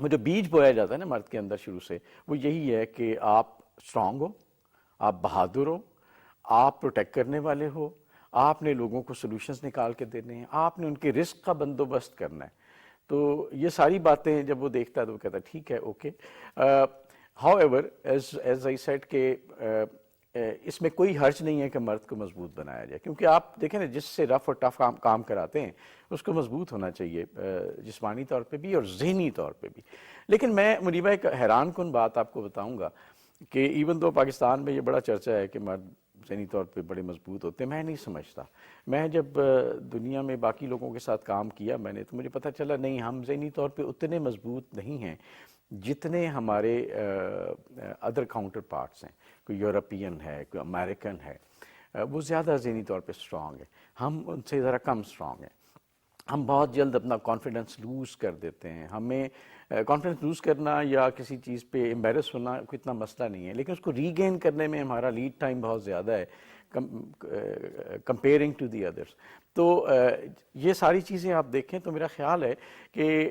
وہ جو بیج بویا جاتا ہے نا مرد کے اندر شروع سے، وہ یہی ہے کہ آپ اسٹرانگ ہو، آپ بہادر ہو، آپ پروٹیکٹ کرنے والے ہو، آپ نے لوگوں کو سلوشنز نکال کے دینے ہیں، آپ نے ان کے رزق کا بندوبست کرنا ہے. تو یہ ساری باتیں جب وہ دیکھتا ہے تو وہ کہتا ہے ٹھیک ہے، okay. How ever as I said کہ اس میں کوئی حرج نہیں ہے کہ مرد کو مضبوط بنایا جائے، کیونکہ آپ دیکھیں نا جس سے رف اور ٹف کام کراتے ہیں اس کو مضبوط ہونا چاہیے، جسمانی طور پہ بھی اور ذہنی طور پہ بھی. لیکن میں منیبہ ایک حیران کن بات آپ کو بتاؤں گا کہ ایون دو پاکستان میں یہ بڑا چرچا ہے کہ مرد ذہنی طور پہ بڑے مضبوط ہوتے ہیں، میں نہیں سمجھتا. میں جب دنیا میں باقی لوگوں کے ساتھ کام کیا میں نے، تو مجھے پتہ چلا نہیں، ہم ذہنی طور پہ اتنے مضبوط نہیں ہیں جتنے ہمارے ادر کاؤنٹر پارٹس ہیں. کوئی یورپین ہے، کوئی امریکن ہے، وہ زیادہ ذہنی طور پہ اسٹرانگ ہے، ہم ان سے ذرا کم اسٹرانگ ہیں. ہم بہت جلد اپنا کانفیڈنس لوز کر دیتے ہیں. ہمیں کانفیڈنس لوز کرنا یا کسی چیز پہ امبیرس ہونا کوئی اتنا مسئلہ نہیں ہے، لیکن اس کو ری گین کرنے میں ہمارا لیڈ ٹائم بہت زیادہ ہے کمپیئرنگ ٹو دی ادرس. تو یہ ساری چیزیں آپ دیکھیں تو میرا خیال ہے کہ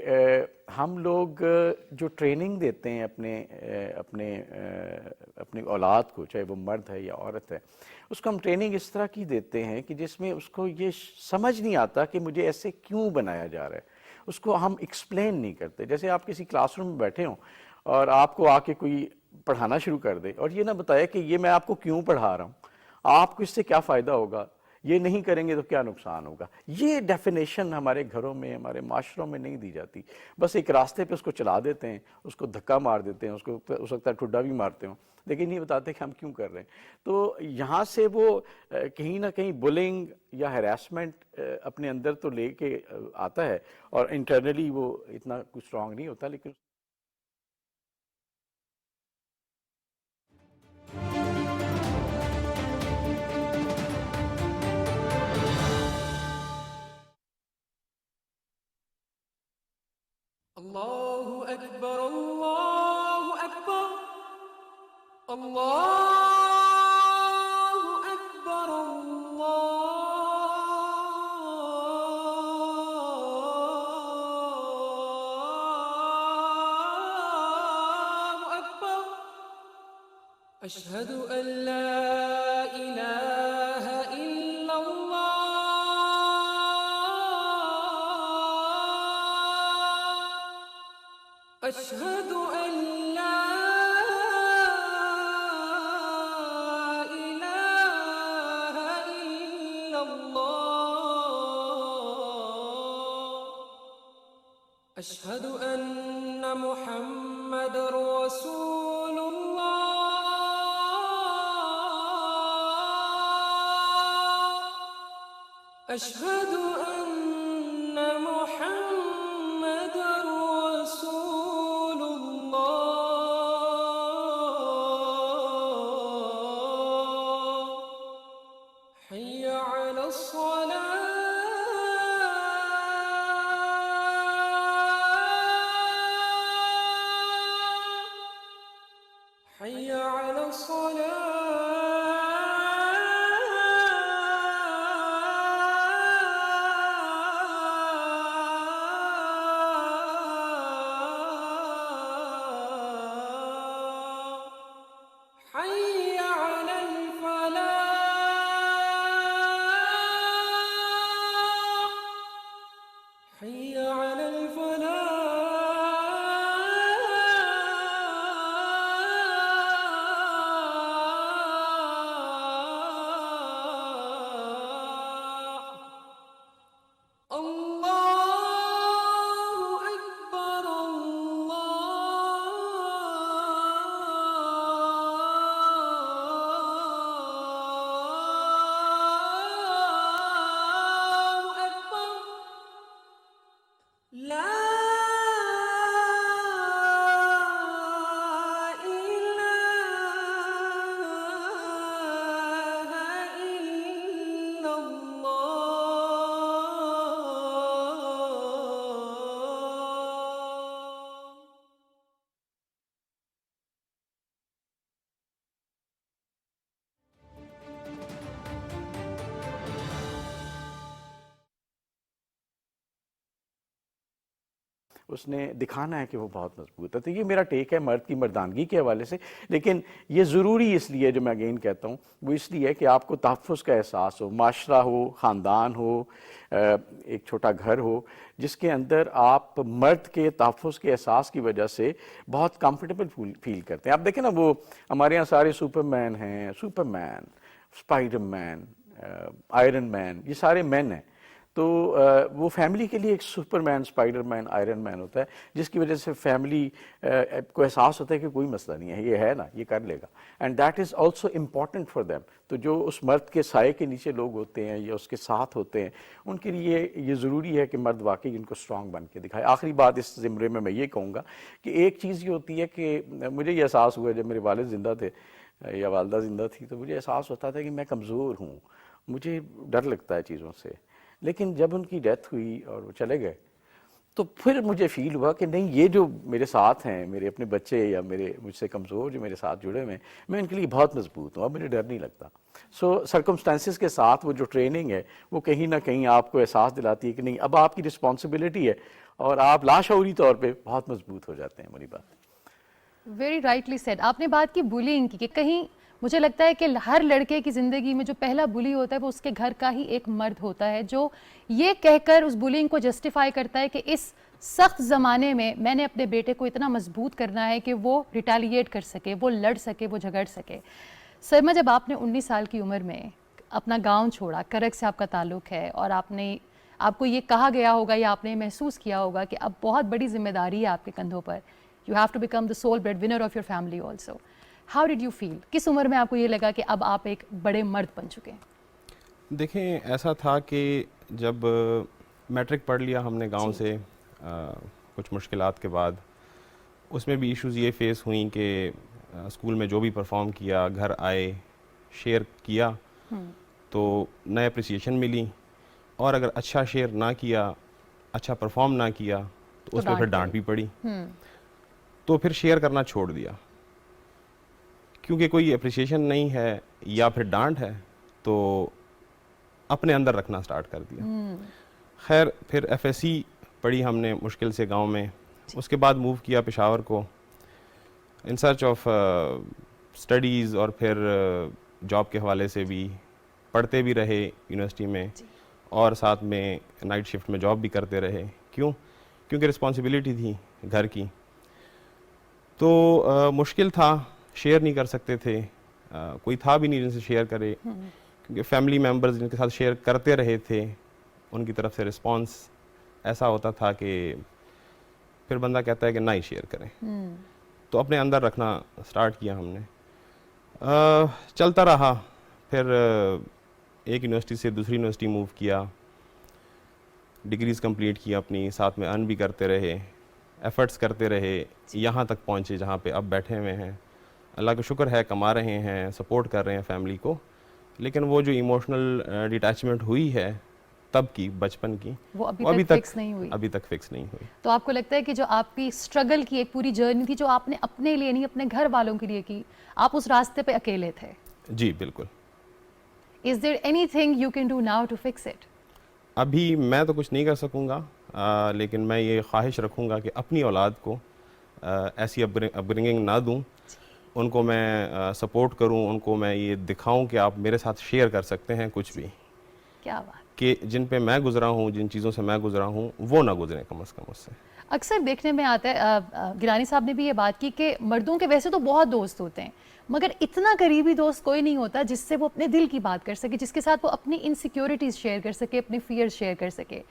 ہم لوگ جو ٹریننگ دیتے ہیں اپنے اولاد کو، چاہے وہ مرد ہے یا عورت ہے، اس کو ہم ٹریننگ اس طرح کی دیتے ہیں کہ جس میں اس کو یہ سمجھ نہیں آتا کہ مجھے ایسے کیوں بنایا جا رہا ہے. اس کو ہم ایکسپلین نہیں کرتے. جیسے آپ کسی کلاس روم میں بیٹھے ہوں اور آپ کو آ کے کوئی پڑھانا شروع کر دے اور یہ نہ بتایا کہ یہ میں آپ کو کیوں پڑھا رہا ہوں، آپ کو اس سے کیا فائدہ ہوگا، یہ نہیں کریں گے تو کیا نقصان ہوگا. یہ ڈیفینیشن ہمارے گھروں میں، ہمارے معاشروں میں نہیں دی جاتی. بس ایک راستے پہ اس کو چلا دیتے ہیں، اس کو دھکا مار دیتے ہیں، اس کو ہو سکتا ہے ٹھڈا بھی مارتے ہوں، لیکن نہیں بتاتے کہ ہم کیوں کر رہے ہیں. تو یہاں سے وہ کہیں نہ کہیں بلنگ یا ہیراسمنٹ اپنے اندر تو لے کے آتا ہے، اور انٹرنلی وہ اتنا کچھ اسٹرانگ نہیں ہوتا. لیکن الله أكبر الله أكبر الله أكبر الله أكبر أشهد أن لا إله إلا الله أشهد أن لا إله إلا الله أشهد أن محمد رسول الله أشهد أن محمد رسول الله حي على الصلاة حي على الصلاة حي على الفلاح حي على الفلاح اس نے دکھانا ہے کہ وہ بہت مضبوط ہے. تو یہ میرا ٹیک ہے مرد کی مردانگی کے حوالے سے. لیکن یہ ضروری اس لیے جو میں اگین کہتا ہوں وہ اس لیے کہ آپ کو تحفظ کا احساس ہو, معاشرہ ہو, خاندان ہو, ایک چھوٹا گھر ہو جس کے اندر آپ مرد کے تحفظ کے احساس کی وجہ سے بہت کمفرٹیبل فیل کرتے ہیں. آپ دیکھیں نا وہ ہمارے یہاں سارے سپر مین ہیں, سپر مین, اسپائڈر مین, آئرن مین, یہ سارے مین ہیں. تو وہ فیملی کے لیے ایک سپر مین, اسپائڈر مین, آئرن مین ہوتا ہے جس کی وجہ سے فیملی کو احساس ہوتا ہے کہ کوئی مسئلہ نہیں ہے, یہ ہے نا, یہ کر لے گا. And that is also important for them. تو جو اس مرد کے سائے کے نیچے لوگ ہوتے ہیں یا اس کے ساتھ ہوتے ہیں ان کے لیے یہ ضروری ہے کہ مرد واقعی ان کو اسٹرانگ بن کے دکھائے. آخری بات اس زمرے میں یہ کہوں گا کہ ایک چیز یہ ہوتی ہے کہ مجھے یہ احساس ہوا جب میرے والد زندہ تھے یا والدہ زندہ تھی تو مجھے احساس ہوتا تھا کہ میں کمزور ہوں, مجھے ڈر لگتا ہے چیزوں سے. لیکن جب ان کی ڈیتھ ہوئی اور وہ چلے گئے تو پھر مجھے فیل ہوا کہ نہیں, یہ جو میرے ساتھ ہیں, میرے اپنے بچے یا مجھ سے کمزور جو میرے ساتھ جڑے ہوئے ہیں, میں ان کے لیے بہت مضبوط ہوں, اب مجھے ڈر نہیں لگتا. سو سرکمسٹانسز کے ساتھ وہ جو ٹریننگ ہے وہ کہیں نہ کہیں آپ کو احساس دلاتی ہے کہ نہیں اب آپ کی رسپانسبلٹی ہے اور آپ لاشعوری طور پہ بہت مضبوط ہو جاتے ہیں. میری بات ویری رائٹلی سیڈ. آپ نے بات کی بلینگ کی کہ کہیں مجھے لگتا ہے کہ ہر لڑکے کی زندگی میں جو پہلا بلی ہوتا ہے وہ اس کے گھر کا ہی ایک مرد ہوتا ہے جو یہ کہہ کر اس بلینگ کو جسٹیفائی کرتا ہے کہ اس سخت زمانے میں نے اپنے بیٹے کو اتنا مضبوط کرنا ہے کہ وہ ریٹیلیٹ کر سکے, وہ لڑ سکے, وہ جھگڑ سکے. سرما, جب آپ نے 19 سال کی عمر میں اپنا گاؤں چھوڑا, کرک سے آپ کا تعلق ہے, اور آپ کو یہ کہا گیا ہوگا یا آپ نے محسوس کیا ہوگا کہ اب بہت بڑی ذمہ داری ہے آپ کے کندھوں پر, you have to become the sole breadwinner of your family also. How did you feel? کس عمر میں آپ کو یہ لگا کہ اب آپ ایک بڑے مرد بن چکے ہیں؟ دیکھیں, ایسا تھا کہ جب میٹرک پڑھ لیا ہم نے گاؤں سے کچھ مشکلات کے بعد, اس میں بھی ایشوز یہ فیس ہوئیں کہ اسکول میں جو بھی پرفارم کیا, گھر آئے, شیئر کیا تو نئے اپریسیشن ملی, اور اگر اچھا شیئر نہ کیا, اچھا پرفارم نہ کیا تو اس میں پھر ڈانٹ بھی پڑی. تو پھر شیئر کرنا چھوڑ دیا کیونکہ کوئی اپریسیشن نہیں ہے یا پھر ڈانٹ ہے تو اپنے اندر رکھنا سٹارٹ کر دیا. خیر پھر ایف ایس سی پڑھی ہم نے مشکل سے گاؤں میں, اس کے بعد موو کیا پشاور کو ان سرچ آف اسٹڈیز, اور پھر جاب کے حوالے سے بھی پڑھتے بھی رہے یونیورسٹی میں اور ساتھ میں نائٹ شفٹ میں جاب بھی کرتے رہے. کیونکہ رسپانسبلٹی تھی گھر کی, تو مشکل تھا, شیئر نہیں کر سکتے تھے, کوئی تھا بھی نہیں جن سے شیئر کرے, کیونکہ فیملی ممبرز جن کے ساتھ شیئر کرتے رہے تھے ان کی طرف سے رسپانس ایسا ہوتا تھا کہ پھر بندہ کہتا ہے کہ نہ ہی شیئر کریں. تو اپنے اندر رکھنا سٹارٹ کیا ہم نے, چلتا رہا. پھر ایک یونیورسٹی سے دوسری یونیورسٹی موو کیا, ڈگریز کمپلیٹ کی اپنی, ساتھ میں ارن بھی کرتے رہے, ایفرٹس کرتے رہے, یہاں تک پہنچے جہاں پہ اب بیٹھے ہوئے ہیں. اللہ کا شکر ہے کما رہے ہیں, سپورٹ کر رہے ہیں فیملی کو, لیکن وہ جو ایموشنل ڈیٹیچمنٹ ہوئی ہے تب کی, بچپن کی, وہ ابھی تک فکس نہیں ہوئی. تو آپ کو لگتا ہے کہ جو آپ کی اسٹرگل کی ایک پوری جرنی تھی جو آپ نے اپنے لیے نہیں اپنے گھر والوں کے لیے کی, آپ اس راستے پہ اکیلے تھے؟ جی بالکل. Is there anything you can do now to fix it? ابھی میں تو کچھ نہیں کر سکوں گا, لیکن میں یہ خواہش رکھوں گا کہ اپنی اولاد کو ایسی اپبرنگنگ نہ دوں, ان کو میں سپورٹ کروں, ان کو میں یہ دکھاؤں کہ آپ میرے ساتھ شیئر کر سکتے ہیں کچھ بھی. کیا بات, کہ جن پہ میں گزرا ہوں, جن چیزوں سے میں گزرا ہوں, وہ نہ گزریں کم از کم اس سے. اکثر دیکھنے میں آتا ہے, گیلانی صاحب نے بھی یہ بات کی کہ مردوں کے ویسے تو بہت دوست ہوتے ہیں مگر اتنا قریبی دوست کوئی نہیں ہوتا جس سے وہ اپنے دل کی بات کر سکے, جس کے ساتھ وہ اپنی انسیکیورٹیز شیئر کر سکے, اپنے فیئرز شیئر کر سکے.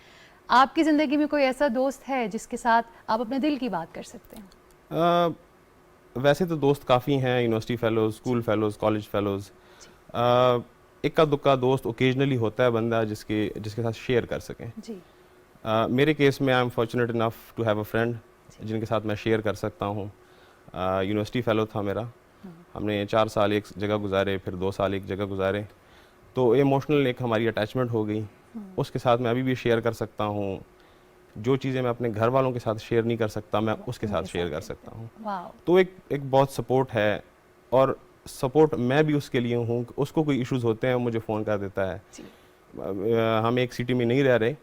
آپ کی زندگی میں کوئی ایسا دوست ہے جس کے ساتھ آپ اپنے دل کی بات کر سکتے ہیں؟ ویسے تو دوست کافی ہیں, university fellows, school fellows, college fellows. اکا دکا دوست اوکیجنلی ہوتا ہے بندہ جس کے ساتھ شیئر کر سکیں. جی. میرے کیس میں I am fortunate enough to have a friend جن کے ساتھ میں شیئر کر سکتا ہوں. یونیورسٹی فیلو تھا میرا, ہم نے 4 سال ایک جگہ گزارے, پھر 2 سال ایک جگہ گزارے, تو ایموشنل ایک ہماری اٹیچمنٹ ہو گئی. اس کے ساتھ میں ابھی بھی شیئر کر سکتا ہوں. جو چیزیں میں اپنے گھر والوں کے ساتھ شیئر نہیں کر سکتا میں اس کے ساتھ شیئر کر سکتا ہوں. تو ایک بہت سپورٹ ہے, اور سپورٹ میں بھی اس کے لیے ہوں. اس کو کوئی ایشوز ہوتے ہیں مجھے فون کر دیتا ہے. ہم ایک سٹی میں نہیں رہ رہے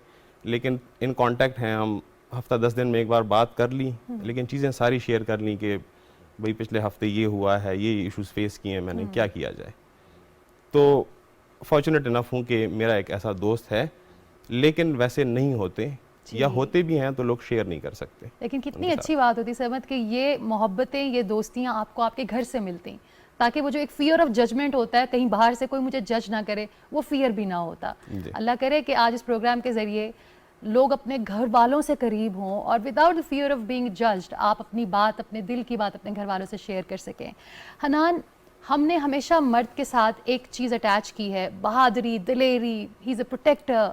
لیکن ان کانٹیکٹ ہیں ہم, ہفتہ 10 دن میں ایک بار بات کر لی, لیکن چیزیں ساری شیئر کر لیں کہ بھئی پچھلے ہفتے یہ ہوا ہے, یہ ایشوز فیس کیے ہیں میں نے, کیا کیا جائے. تو فارچونیٹ انف ہوں کہ میرا ایک ایسا دوست ہے, لیکن ویسے نہیں ہوتے, یا ہوتے بھی ہیں تو لوگ شیئر نہیں کر سکتے. لیکن کتنی اچھی بات ہوتی سمت کہ یہ محبتیں, یہ دوستیاں آپ کو آپ کے گھر سے ملتی, تاکہ وہ جو ایک فیئر آف ججمنٹ ہوتا ہے, کہیں باہر سے کوئی مجھے جج نہ کرے, وہ فیئر بھی نہ ہوتا. اللہ کرے کہ آج اس پروگرام کے ذریعے لوگ اپنے گھر والوں سے قریب ہوں, اور without the fear of being judged آپ اپنی بات, اپنے دل کی بات اپنے گھر والوں سے شیئر کر سکیں. حنان, ہم نے ہمیشہ مرد کے ساتھ ایک چیز اٹیچ کی ہے, بہادری, دلیری, ہی از اے پروٹیکٹر.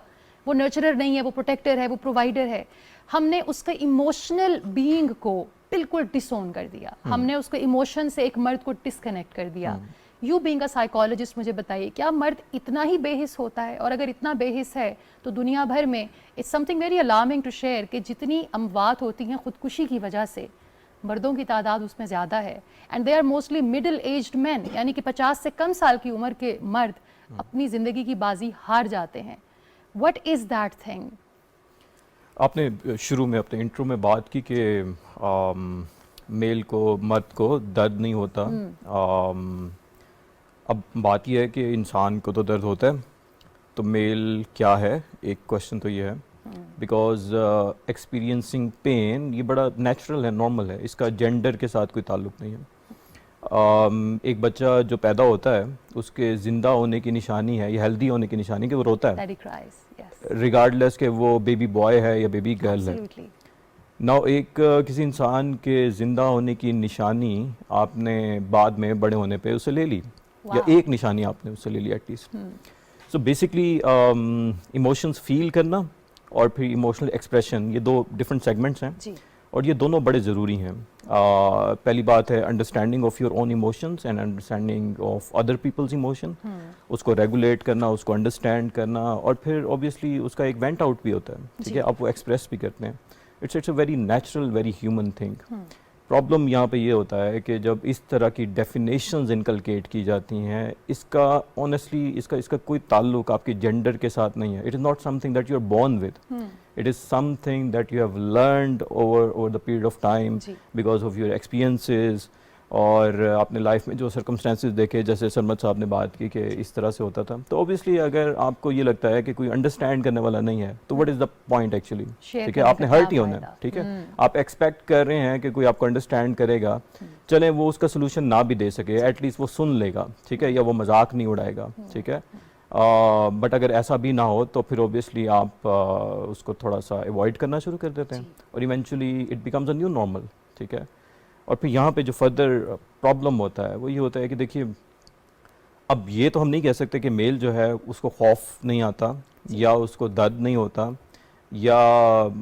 وہ نرچرر نہیں ہے, وہ پروٹیکٹر ہے, وہ پرووائڈر ہے. ہم نے اس کا ایموشنل بینگ کو بالکل ڈس اون کر دیا, ہم نے اس کو ایموشن سے ایک مرد کو ڈسکنیکٹ کر دیا. یو بینگ اے سائیکالوجسٹ, مجھے بتائیے کیا مرد اتنا ہی بے حس ہوتا ہے؟ اور اگر اتنا بے حس ہے تو دنیا بھر میں it's something very alarming to share کہ جتنی اموات ہوتی ہیں خودکشی کی وجہ سے, مردوں کی تعداد اس میں زیادہ ہے. And they are mostly middle aged men, یعنی کہ 50 سے کم سال کی عمر کے مرد اپنی زندگی کی بازی ہار جاتے ہیں. What is that thing? آپ نے شروع میں اپنے انٹرو میں بات کی کہ میل کو, مرد کو درد نہیں ہوتا. اب بات یہ ہے کہ انسان کو تو درد ہوتا ہے, تو میل کیا ہے, ایک کوشچن تو یہ ہے. بیکاز ایکسپیرینسنگ پین یہ بڑا نیچرل ہے, نارمل ہے, اس کا جینڈر کے ساتھ کوئی تعلق نہیں ہے. ایک بچہ جو پیدا ہوتا ہے اس کے زندہ ہونے کی نشانی ہے, یا ہیلدی ہونے کی نشانی کہ وہ روتا ہے, ریگارڈلیس کہ وہ بیبی بوائے ہے یا بیبی گرل ہے. ناؤ ایک کسی انسان کے زندہ ہونے کی نشانی آپ نے بعد میں بڑے ہونے پہ اسے لے لی, یا ایک نشانی آپ نے اس سے لے لی at least. So basically emotions feel کرنا اور پھر ایموشنل ایکسپریشن, یہ دو ڈفرینٹ سیگمنٹس ہیں, اور یہ دونوں بڑے ضروری ہیں. پہلی بات ہے understanding of your own emotions and understanding of other people's emotion, اس کو ریگولیٹ کرنا, اس کو انڈرسٹینڈ کرنا, اور پھر اوبیسلی اس کا ایک وینٹ آؤٹ بھی ہوتا ہے, ٹھیک ہے, آپ وہ ایکسپریس بھی کرتے ہیں. It's a very natural, very human thing. Problem یہاں پہ یہ ہوتا ہے کہ جب اس طرح کی ڈیفینیشنز انکلکیٹ کی جاتی ہیں, اس کا آنیسٹلی اس کا کوئی تعلق آپ کے جینڈر کے ساتھ نہیں ہے. It is not something that you are born with, it is something that you have learned over the period of time because of your experiences. اور اپنے لائف میں جو سرکمسٹانسز دیکھے, جیسے سرمد صاحب نے بات کی کہ اس طرح سے ہوتا تھا, تو اوبیسلی اگر آپ کو یہ لگتا ہے کہ کوئی انڈرسٹینڈ کرنے والا نہیں ہے, تو what is the point actually, ٹھیک ہے, آپ نے ہرٹ ہی ہونا ہے, ٹھیک ہے. آپ ایکسپیکٹ کر رہے ہیں کہ کوئی آپ کو انڈرسٹینڈ کرے گا, چلیں وہ اس کا سولوشن نہ بھی دے سکے, ایٹ لیسٹ وہ سن لے گا, ٹھیک ہے, یا وہ مذاق نہیں اڑائے گا, ٹھیک ہے. بٹ اگر ایسا بھی نہ ہو تو پھر اوبیسلی آپ اس کو تھوڑا سا ایوائڈ کرنا شروع کر دیتے ہیں, اور eventually it becomes a new normal, ٹھیک ہے. اور پھر یہاں پہ جو فردر پرابلم ہوتا ہے وہ یہ ہوتا ہے کہ دیکھیے, اب یہ تو ہم نہیں کہہ سکتے کہ میل جو ہے اس کو خوف نہیں آتا, یا اس کو درد نہیں ہوتا, یا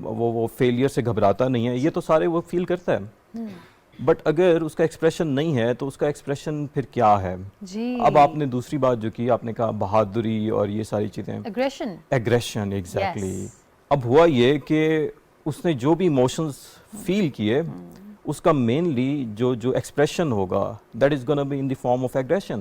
وہ فیلئر سے گھبراتا نہیں ہے, یہ تو سارے وہ فیل کرتا ہے. بٹ اگر اس کا ایکسپریشن نہیں ہے تو اس کا ایکسپریشن پھر کیا ہے؟ اب آپ نے دوسری بات جو کی, آپ نے کہا بہادری اور یہ ساری چیزیں, ایگریشن, ایگزیکٹلی. اب ہوا یہ کہ اس نے جو بھی ایموشنز فیل کیے, اس کا مینلی جو ایکسپریشن ہوگا that is gonna be in the form of aggression.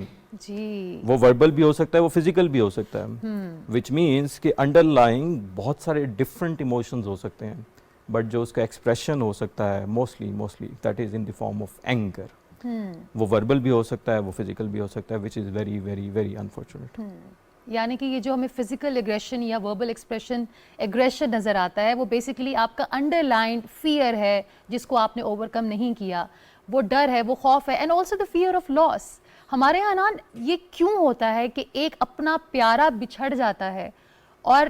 وہ وربل بھی ہو سکتا ہے, وہ فزیکل بھی ہو سکتا ہے, وچ مینس کہ انڈر لائنگ بہت سارے ڈفرینٹ ایموشنز ہو سکتے ہیں, بٹ جو اس کا ایکسپریشن ہو سکتا ہے mostly that is in the form of anger. وہ وربل بھی ہو سکتا ہے, وہ فزیکل بھی ہو سکتا ہے, which is very very very unfortunate. یعنی کہ یہ جو ہمیں فزیکل ایگریشن یا وربل ایکسپریشن ایگریشن نظر آتا ہے, وہ بیسیکلی آپ کا انڈر لائنڈ فیئر ہے جس کو آپ نے اوور کم نہیں کیا, وہ ڈر ہے, وہ خوف ہے, and also the fear of loss. ہمارے یہاں نا یہ کیوں ہوتا ہے کہ ایک اپنا پیارا بچھڑ جاتا ہے, اور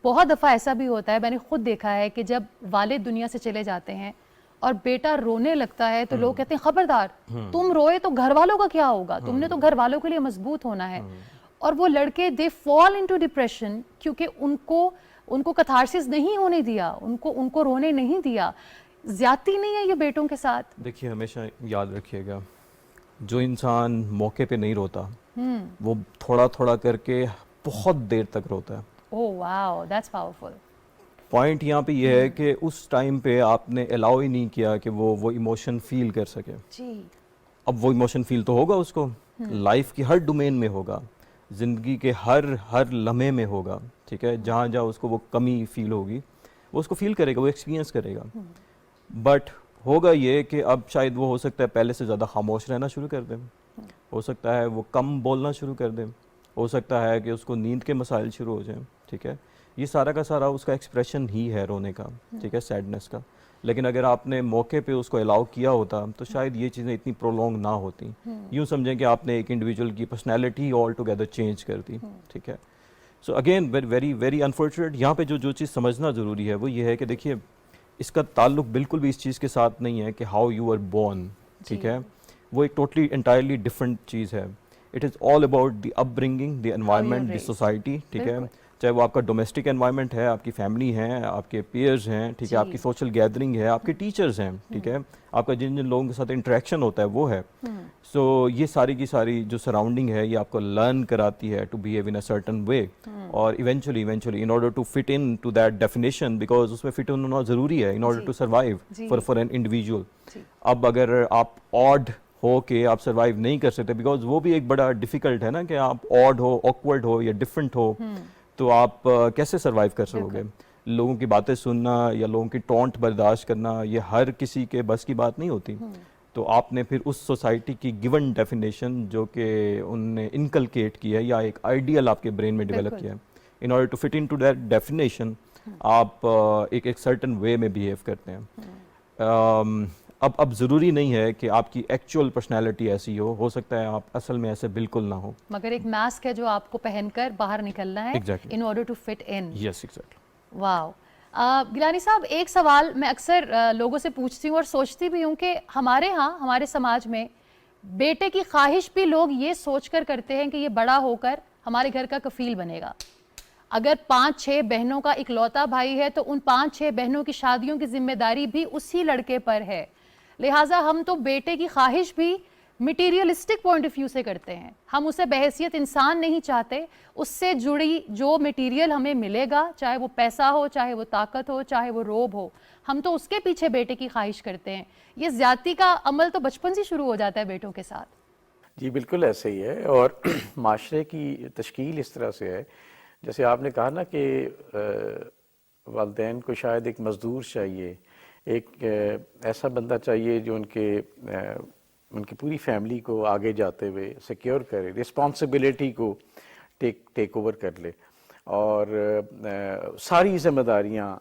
بہت دفعہ ایسا بھی ہوتا ہے, میں نے خود دیکھا ہے کہ جب والد دنیا سے چلے جاتے ہیں اور بیٹا رونے لگتا ہے تو لوگ کہتے ہیں خبردار, تم روئے تو گھر والوں کا کیا ہوگا, تم نے تو گھر والوں کے لیے مضبوط ہونا ہے. اور وہ لڑکے دے فال انٹو ڈپریشن کیونکہ ان کو کتھارسس نہیں ہونے دیا, ان کو رونے نہیں دیا. زیادتی نہیں ہے یہ بیٹوں کے ساتھ؟ دیکھیے ہمیشہ یاد رکھیے گا, جو انسان موقع پہ نہیں روتا وہ تھوڑا تھوڑا کر کے بہت دیر تک روتا ہے. اوہ واو, دیٹس پاورفل. پوائنٹ یہاں پہ یہ ہے کہ اس ٹائم پہ آپ نے الاؤ ہی نہیں کیا کہ وہ ایموشن فیل کر سکے. اب وہ ایموشن فیل تو ہوگا اس کو, لائف کی ہر ڈومین میں ہوگا, زندگی کے ہر لمحے میں ہوگا, ٹھیک ہے. جہاں جہاں اس کو وہ کمی فیل ہوگی وہ اس کو فیل کرے گا, وہ ایکسپیرینس کرے گا. بٹ ہوگا یہ کہ اب شاید وہ ہو سکتا ہے پہلے سے زیادہ خاموش رہنا شروع کر دیں, ہو سکتا ہے وہ کم بولنا شروع کر دیں, ہو سکتا ہے کہ اس کو نیند کے مسائل شروع ہو جائیں. ٹھیک ہے, یہ سارا کا سارا اس کا ایکسپریشن ہی ہے رونے کا, ٹھیک ہے, سیڈنس کا. لیکن اگر آپ نے موقع پہ اس کو الاؤ کیا ہوتا تو شاید یہ چیزیں اتنی پرولونگ نہ ہوتی. یوں سمجھیں کہ آپ نے ایک انڈیویجول کی پرسنالٹی آل ٹوگیدر چینج کر دی. ٹھیک ہے, so again very very unfortunate. یہاں پہ جو چیز سمجھنا ضروری ہے وہ یہ ہے کہ دیکھیے اس کا تعلق بالکل بھی اس چیز کے ساتھ نہیں ہے کہ ہاؤ یو آر بورن. ٹھیک ہے, وہ ایک ٹوٹلی انٹائرلی ڈفرینٹ چیز ہے. It is all about the up bringing, the environment, the society. ٹھیک ہے, چاہے وہ آپ کا ڈومیسٹک انوائرمنٹ ہے, آپ کی فیملی ہیں, آپ کے پیئرز ہیں, ٹھیک ہے, آپ کی سوشل گیدرنگ ہے, آپ کے ٹیچرز ہیں, ٹھیک ہے, آپ کا جن جن لوگوں کے ساتھ انٹریکشن ہوتا ہے وہ ہے. سو یہ ساری کی ساری جو سراؤنڈنگ ہے یہ آپ کو لرن کراتی ہے to behave in a certain way, اور eventually in order to fit in to that definition, because اس میں فٹ ان ہونا ضروری ہے in order to survive for an individual. اب اگر آپ آڈ ہو کے آپ سروائیو نہیں کر سکتے, بیکاز وہ بھی ایک بڑا ڈیفیکلٹ ہے نا کہ آپ آڈ ہو, آکورڈ ہو یا ڈفرینٹ ہو, تو آپ کیسے سروائیو کر سکو گے؟ لوگوں کی باتیں سننا یا لوگوں کی ٹونٹ برداشت کرنا یہ ہر کسی کے بس کی بات نہیں ہوتی. تو آپ نے پھر اس سوسائٹی کی گیون ڈیفینیشن جو کہ ان نے انکلکیٹ کی ہے یا ایک آئیڈیل آپ کے برین میں ڈیولپ کیا ہے, in order to fit in to that definition آپ ایک سرٹن وے میں بیہیو کرتے ہیں. اب ضروری نہیں ہے کہ آپ کی ایکچوئل پرسنالٹی ایسی ہو سکتا ہے آپ اصل میں ایسے بالکل نہ ہو, مگر ایک ماسک ہے جو آپ کو پہن کر باہر نکلنا ہے in order to fit in. Yes exactly. Wow. Gilani صاحب, ایک سوال میں اکثر لوگوں سے پوچھتی ہوں اور سوچتی بھی ہوں کہ ہمارے ہاں ہمارے سماج میں بیٹے کی خواہش بھی لوگ یہ سوچ کر کرتے ہیں کہ یہ بڑا ہو کر ہمارے گھر کا کفیل بنے گا. اگر 5-6 بہنوں کا اکلوتا بھائی ہے تو ان 5-6 بہنوں کی شادیوں کی ذمہ داری بھی اسی لڑکے پر ہے. لہٰذا ہم تو بیٹے کی خواہش بھی میٹیریلسٹک پوائنٹ آف ویو سے کرتے ہیں, ہم اسے بحیثیت انسان نہیں چاہتے. اس سے جڑی جو میٹیریل ہمیں ملے گا, چاہے وہ پیسہ ہو, چاہے وہ طاقت ہو, چاہے وہ روب ہو, ہم تو اس کے پیچھے بیٹے کی خواہش کرتے ہیں. یہ زیادتی کا عمل تو بچپن سے شروع ہو جاتا ہے بیٹوں کے ساتھ. جی بالکل ایسے ہی ہے, اور معاشرے کی تشکیل اس طرح سے ہے جیسے آپ نے کہا نا کہ والدین کو شاید ایک مزدور چاہیے, ایک ایسا بندہ چاہیے جو ان کی پوری فیملی کو آگے جاتے ہوئے سیکیور کرے, رسپانسبلٹی کو ٹیک اوور کر لے, اور ساری ذمہ داریاں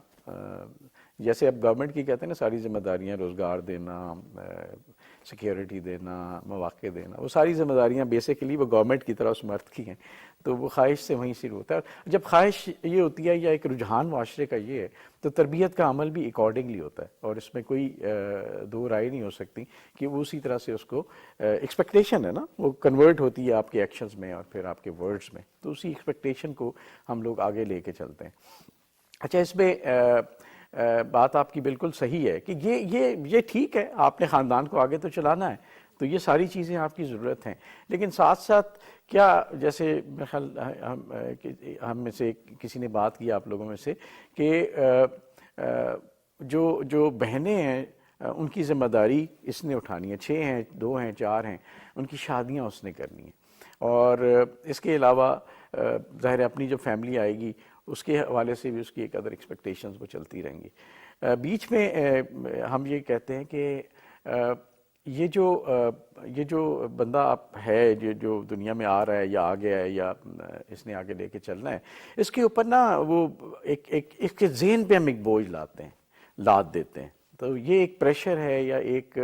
جیسے اب گورنمنٹ کی کہتے ہیں نا ساری ذمہ داریاں, روزگار دینا, سیکیورٹی دینا, مواقع دینا, وہ ساری ذمہ داریاں بیسیکلی وہ گورنمنٹ کی طرح اس مرد کی ہیں. تو وہ خواہش سے وہیں شروع ہوتا ہے. جب خواہش یہ ہوتی ہے یا ایک رجحان معاشرے کا یہ ہے تو تربیت کا عمل بھی اکارڈنگلی ہوتا ہے, اور اس میں کوئی دو رائے نہیں ہو سکتی کہ وہ اسی طرح سے اس کو ایکسپیکٹیشن ہے نا وہ کنورٹ ہوتی ہے آپ کے ایکشنز میں اور پھر آپ کے ورڈز میں, تو اسی ایکسپیکٹیشن کو ہم لوگ آگے لے کے چلتے ہیں. اچھا, اس میں بات آپ کی بالکل صحیح ہے کہ یہ ٹھیک ہے, آپ نے خاندان کو آگے تو چلانا ہے, تو یہ ساری چیزیں آپ کی ضرورت ہیں. لیکن ساتھ ساتھ کیا جیسے میرے خیال ہم میں سے کسی نے بات کی آپ لوگوں میں سے کہ جو بہنیں ہیں ان کی ذمہ داری اس نے اٹھانی ہے, 6 ہیں, 2 ہیں, 4 ہیں, ان کی شادیاں اس نے کرنی ہیں, اور اس کے علاوہ ظاہر اپنی جو فیملی آئے گی اس کے حوالے سے بھی اس کی ایک ادر ایکسپیکٹیشنز وہ چلتی رہیں گی. بیچ میں ہم یہ کہتے ہیں کہ یہ جو بندہ آپ ہے جو دنیا میں آ رہا ہے یا آ گیا ہے یا اس نے آگے لے کے چلنا ہے, اس کے اوپر نا وہ اس کے ذہن پہ ہم ایک بوجھ لاد دیتے ہیں. تو یہ ایک پریشر ہے یا ایک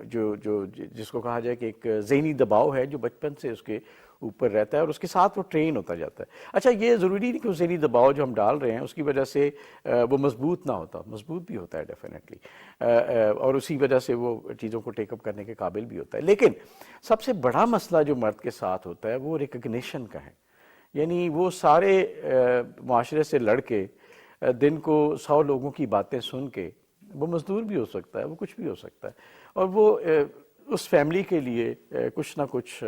جو جس کو کہا جائے کہ ایک ذہنی دباؤ ہے جو بچپن سے اس کے اوپر رہتا ہے اور اس کے ساتھ وہ ٹرین ہوتا جاتا ہے. اچھا, یہ ضروری نہیں کہ وہ ذہنی دباؤ جو ہم ڈال رہے ہیں اس کی وجہ سے وہ مضبوط نہ ہوتا, مضبوط بھی ہوتا ہے ڈیفینیٹلی, اور اسی وجہ سے وہ چیزوں کو ٹیک اپ کرنے کے قابل بھی ہوتا ہے. لیکن سب سے بڑا مسئلہ جو مرد کے ساتھ ہوتا ہے وہ ریکگنیشن کا ہے. یعنی وہ سارے معاشرے سے لڑ کے دن کو 100 لوگوں کی باتیں سن کے, وہ مزدور بھی ہو سکتا ہے, وہ کچھ بھی ہو سکتا ہے, اور وہ اس فیملی کے لیے کچھ نہ کچھ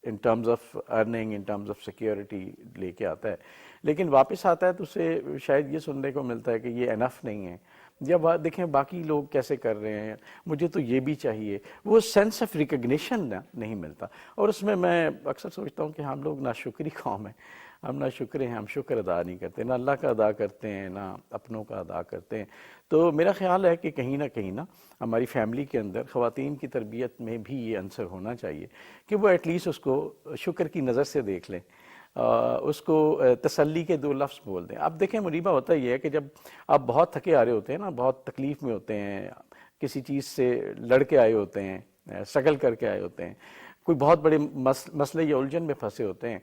in terms of earning, in terms of security لے کے آتا ہے. لیکن واپس آتا ہے تو اسے شاید یہ سننے کو ملتا ہے کہ یہ انف نہیں ہے, یا دیکھیں باقی لوگ کیسے کر رہے ہیں, مجھے تو یہ بھی چاہیے. وہ سینس آف ریکگنیشن نہیں ملتا, اور اس میں اکثر سوچتا ہوں کہ ہم لوگ ناشکری قوم ہیں. ہم نہ شکر ہیں، ہم شکر ادا نہیں کرتے، نہ اللہ کا ادا کرتے ہیں نہ اپنوں کا ادا کرتے ہیں. تو میرا خیال ہے کہ کہیں نہ ہماری فیملی کے اندر خواتین کی تربیت میں بھی یہ عنصر ہونا چاہیے کہ وہ ایٹ لیسٹ اس کو شکر کی نظر سے دیکھ لیں، اس کو تسلی کے 2 لفظ بول دیں. اب دیکھیں مریبہ، ہوتا یہ ہے کہ جب آپ بہت تھکے آ رہے ہوتے ہیں نا، بہت تکلیف میں ہوتے ہیں، کسی چیز سے لڑ کے آئے ہوتے ہیں، اسٹرگل کر کے آئے ہوتے ہیں، کوئی بہت بڑے مسئلے یا الجھن میں پھنسے ہوتے ہیں،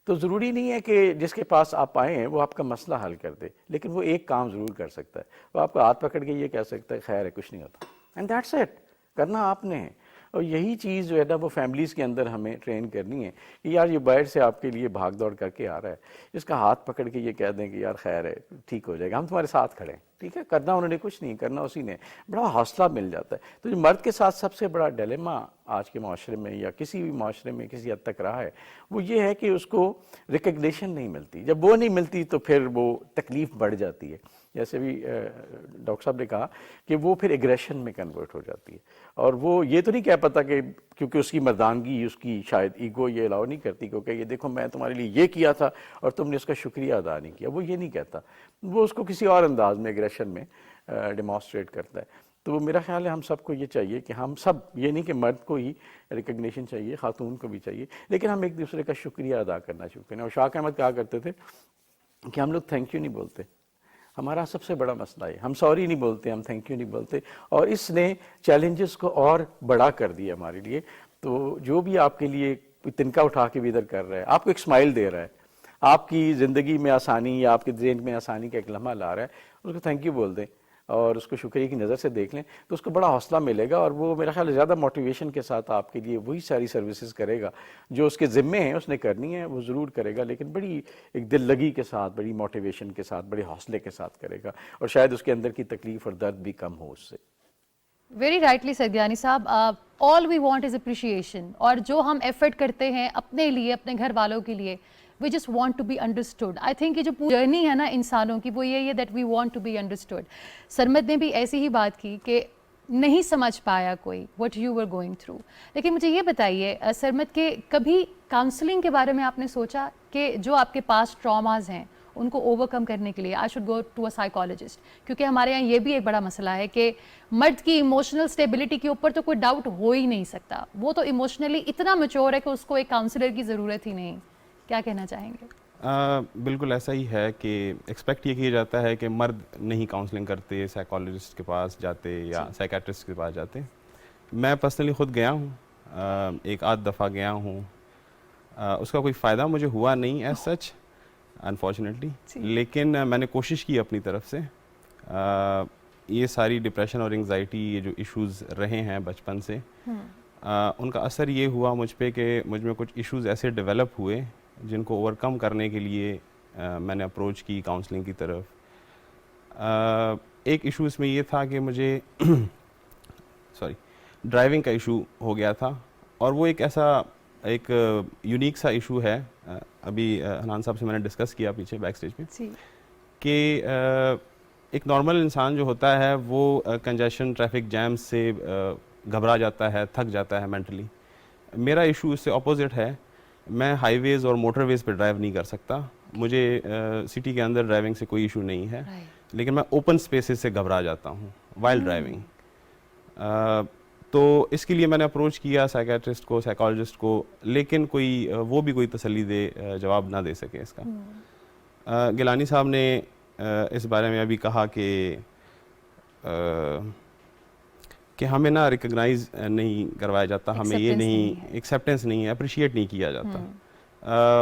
تو ضروری نہیں ہے کہ جس کے پاس آپ آئے ہیں وہ آپ کا مسئلہ حل کر دے، لیکن وہ ایک کام ضرور کر سکتا ہے. وہ آپ کا ہاتھ پکڑ کے یہ کہہ سکتا ہے خیر ہے کچھ نہیں ہوتا، اینڈ دیٹس اٹ. کرنا آپ نے ہے. اور یہی چیز جو ہے نا وہ فیملیز کے اندر ہمیں ٹرین کرنی ہے کہ یار یہ باہر سے آپ کے لیے بھاگ دوڑ کر کے آ رہا ہے، اس کا ہاتھ پکڑ کے یہ کہہ دیں کہ یار خیر ہے ٹھیک ہو جائے گا، ہم تمہارے ساتھ کھڑے ہیں. ٹھیک ہے، کرنا انہوں نے کچھ نہیں، کرنا اسی نے. بڑا حوصلہ مل جاتا ہے. تو جو مرد کے ساتھ سب سے بڑا ڈیلیما آج کے معاشرے میں یا کسی بھی معاشرے میں کسی حد تک رہا ہے وہ یہ ہے کہ اس کو ریکگنیشن نہیں ملتی. جب وہ نہیں ملتی تو پھر وہ تکلیف بڑھ جاتی ہے. جیسے بھی ڈاکٹر صاحب نے کہا کہ وہ پھر ایگریشن میں کنورٹ ہو جاتی ہے، اور وہ یہ تو نہیں کہہ پاتا کہ کیونکہ اس کی مردانگی، اس کی شاید ایگو یہ الاؤ نہیں کرتی کیونکہ یہ دیکھو میں تمہارے لیے یہ کیا تھا اور تم نے اس کا شکریہ ادا نہیں کیا، وہ یہ نہیں کہتا، وہ اس کو کسی اور انداز میں ایگریشن میں ڈیمانسٹریٹ کرتا ہے. تو میرا خیال ہے ہم سب کو یہ چاہیے کہ ہم سب، یہ نہیں کہ مرد کو ہی ریکگنیشن چاہیے، خاتون کو بھی چاہیے، لیکن ہم ایک دوسرے کا شکریہ ادا کرنا شروع کریں. اور شاہ احمد کہا کرتے تھے کہ ہم لوگ تھینک یو نہیں بولتے. ہمارا سب سے بڑا مسئلہ ہے، ہم سوری نہیں بولتے، ہم تھینک یو نہیں بولتے، اور اس نے چیلنجز کو اور بڑا کر دیا ہمارے لیے. تو جو بھی آپ کے لیے تنکا اٹھا کے بھی ادھر کر رہا ہے، آپ کو ایک اسمائل دے رہا ہے، آپ کی زندگی میں آسانی یا آپ کے ذہن میں آسانی کا ایک لمحہ لا رہا ہے، اس کو تھینک یو بول دیں اور اس کو شکریہ کی نظر سے دیکھ لیں تو اس کو بڑا حوصلہ ملے گا، اور وہ میرا خیال ہے زیادہ موٹیویشن کے ساتھ آپ کے لیے وہی ساری سروسز کرے گا جو اس کے ذمے ہیں، اس نے کرنی ہے، وہ ضرور کرے گا، لیکن بڑی ایک دل لگی کے ساتھ، بڑی موٹیویشن کے ساتھ، بڑے حوصلے کے ساتھ کرے گا، اور شاید اس کے اندر کی تکلیف اور درد بھی کم ہو اس سے. ویری رائٹلی سرگیانی صاحب، آل وی وانٹ از اپریشیشن، اور جو ہم ایفرٹ کرتے ہیں اپنے لیے، اپنے گھر والوں کے لیے، we just want to be understood. I think یہ جو جرنی ہے نا انسانوں کی وہ یہی ہے that we want to be understood. Sarmad نے بھی ایسی ہی بات کی کہ نہیں سمجھ پایا کوئی what you were going through. لیکن مجھے یہ بتائیے سرمد کہ کبھی کاؤنسلنگ کے بارے میں آپ نے سوچا کہ جو آپ کے پاس ٹراماز ہیں ان کو اوور کم کرنے کے لیے I should go to a psychologist? کیونکہ ہمارے یہاں یہ بھی ایک بڑا مسئلہ ہے کہ مرد کی ایموشنل اسٹیبلٹی کے اوپر تو کوئی ڈاؤٹ ہو ہی نہیں سکتا، وہ تو ایموشنلی اتنا میچور ہے کہ اس کو ایک کاؤنسلر کی ضرورت ہی نہیں. کیا کہنا چاہیں گے؟ بالکل ایسا ہی ہے کہ ایکسپیکٹ یہ کیا جاتا ہے کہ مرد نہیں کاؤنسلنگ کرتے، سائیکالوجسٹ کے پاس جاتے یا سائیکیٹرسٹ کے پاس جاتے. میں پرسنلی خود گیا ہوں، ایک آدھ دفعہ گیا ہوں، اس کا کوئی فائدہ مجھے ہوا نہیں ایز سچ انفارچونیٹلی، لیکن میں نے کوشش کی اپنی طرف سے. یہ ساری ڈپریشن اور انگزائٹی، یہ جو ایشوز رہے ہیں بچپن سے، ان کا اثر یہ ہوا مجھ پہ کہ مجھ میں کچھ ایشوز ایسے ڈیولپ ہوئے جن کو اوور کم کرنے کے لیے میں نے اپروچ کی کاؤنسلنگ کی طرف. ایک ایشو اس میں یہ تھا کہ مجھے ڈرائیونگ کا ایشو ہو گیا تھا، اور وہ ایک ایسا ایک یونیک سا ایشو ہے. ابھی حنان صاحب سے میں نے ڈسکس کیا پیچھے بیک اسٹیج پہ کہ ایک نارمل انسان جو ہوتا ہے وہ کنجیشن، ٹریفک جیم سے گھبرا جاتا ہے، تھک جاتا ہے مینٹلی. میرا ایشو اس سے اپوزٹ ہے. میں ہائی ویز اور موٹر ویز پہ ڈرائیو نہیں کر سکتا. مجھے سٹی کے اندر ڈرائیونگ سے کوئی ایشو نہیں ہے، لیکن میں اوپن اسپیسز سے گھبرا جاتا ہوں وائل ڈرائیونگ. تو اس کے لیے میں نے اپروچ کیا سائیکیٹرسٹ کو، سائیکالوجسٹ کو، لیکن وہ بھی کوئی تسلی دے جواب نہ دے سکے اس کا. گیلانی صاحب نے اس بارے میں ابھی کہا کہ ہمیں نہ ریکگنائز نہیں کروایا جاتا، ہمیں یہ نہیں ایکسیپٹنس نہیں ہے، اپریشیٹ نہیں کیا جاتا.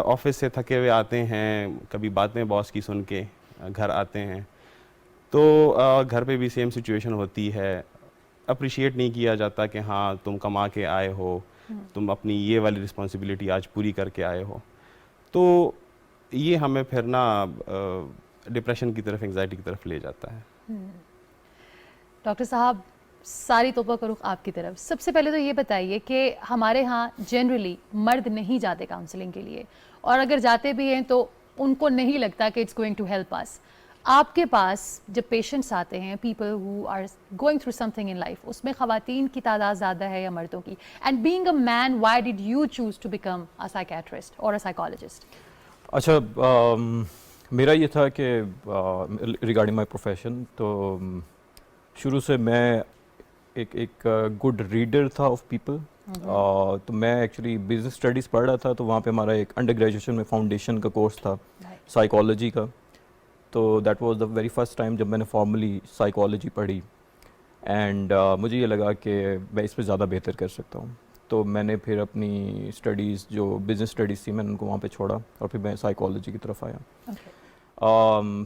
آفس سے تھکے ہوئے آتے ہیں، کبھی باتیں باس کی سن کے گھر آتے ہیں، تو گھر پہ بھی سیم سچویشن ہوتی ہے. اپریشیٹ نہیں کیا جاتا کہ ہاں تم کما کے آئے ہو، تم اپنی یہ والی رسپانسبلٹی آج پوری کر کے آئے ہو. تو یہ ہمیں پھر نا ڈپریشن کی طرف، انگزائٹی کی طرف لے جاتا ہے. ڈاکٹر صاحب ساری توبہ کا رخ آپ کی طرف. سب سے پہلے تو یہ بتائیے کہ ہمارے ہاں جنرلی مرد نہیں جاتے کاؤنسلنگ کے لیے، اور اگر جاتے بھی ہیں تو ان کو نہیں لگتا کہ it's going to help us. آپ کے پاس جب پیشنٹس آتے ہیں، people who are going through something in life, اس میں خواتین کی تعداد زیادہ ہے یا مردوں کی؟ And being a man, why did you choose to become a psychiatrist اور اے سائیکالوجسٹ؟ اچھا میرا یہ تھا کہ ریگارڈنگ مائی پروفیشن تو شروع سے میں ایک گڈ ریڈر تھا آف پیپل. تو میں ایکچولی بزنس اسٹڈیز پڑھ رہا تھا, تو وہاں پہ ہمارا ایک انڈر گریجویشن میں فاؤنڈیشن کا کورس تھا سائیکالوجی کا. تو that was the very first time جب میں نے فارملی سائیکالوجی پڑھی, اینڈ مجھے یہ لگا کہ میں اس پہ زیادہ بہتر کر سکتا ہوں. تو میں نے پھر اپنی اسٹڈیز جو بزنس اسٹڈیز تھی میں نے ان کو وہاں پہ چھوڑا اور پھر میں سائیکالوجی کی طرف آیا.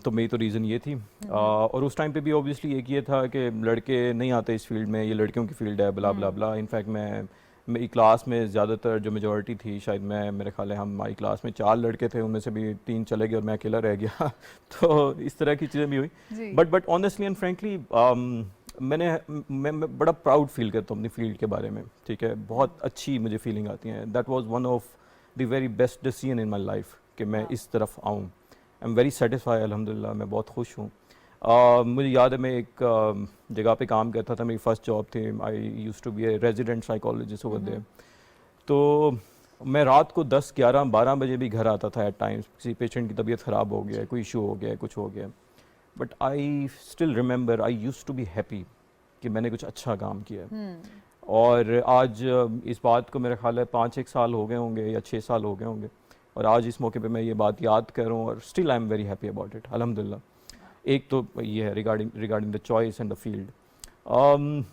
تو میری تو ریزن یہ تھی. اور اس ٹائم پہ بھی اوبیسلی ایک یہ تھا کہ لڑکے نہیں آتے اس فیلڈ میں, یہ لڑکیوں کی فیلڈ ہے, بلا بلا بلا. انفیکٹ میں میری کلاس میں زیادہ تر جو میجورٹی تھی, شاید میرے خیال ہے ہماری کلاس میں 4 لڑکے تھے, ان میں سے بھی 3 چلے گئے اور میں اکیلا رہ گیا. تو اس طرح کی چیزیں بھی ہوئی. بٹ آنیسٹلی اینڈ فرینکلی میں بڑا پراؤڈ فیل کرتا ہوں اپنی فیلڈ کے بارے میں. ٹھیک ہے, بہت اچھی مجھے فیلنگ آتی ہیں. That was one of the very best decision in my life کہ میں اس طرف آؤں. آئی ایم ویری سیٹسفائی, الحمد للہ میں بہت خوش ہوں. مجھے یاد ہے میں ایک جگہ پہ کام کرتا تھا, میری فرسٹ جاب تھی. I used to be a resident psychologist over there. تو میں رات کو 10, 11, 12 بجے بھی گھر آتا تھا ایٹ ٹائمس. کسی پیشنٹ کی طبیعت خراب ہو گیا ہے, کوئی ایشو ہو گیا ہے, کچھ ہو گیا. But I still remember I used to be happy کہ میں نے کچھ اچھا کام کیا ہے. اور آج اس بات کو میرے خیال ہے 5-1 سال ہو گئے ہوں گے یا 6 سال ہو گئے ہوں گے, اور آج اس موقع پہ میں یہ بات یاد کر رہا ہوں, اور still I am very happy about it, الحمد للہ. ایک تو یہ ہے regarding the choice and the field.